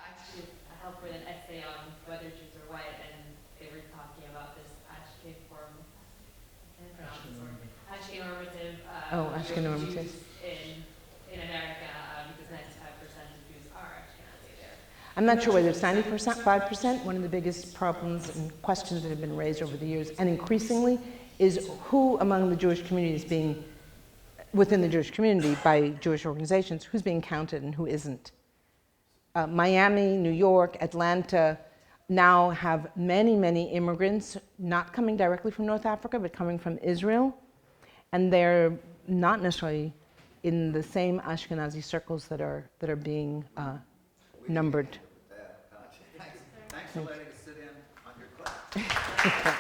Actually, I helped with an essay on whether Jews are white, and they were talking about this Ashkenormative. Ashkenormative. Jews in America, because 95% of Jews are Ashkenazi there. I'm not sure whether it's 90%, 5%. One of the biggest problems and questions that have been raised over the years, and increasingly, is who among the Jewish community is being, within the Jewish community by Jewish organizations, who's being counted and who isn't. Miami, New York, Atlanta now have many, many immigrants, not coming directly from North Africa, but coming from Israel. And they're not necessarily in the same Ashkenazi circles that are being numbered. Thanks for letting us sit in on your class.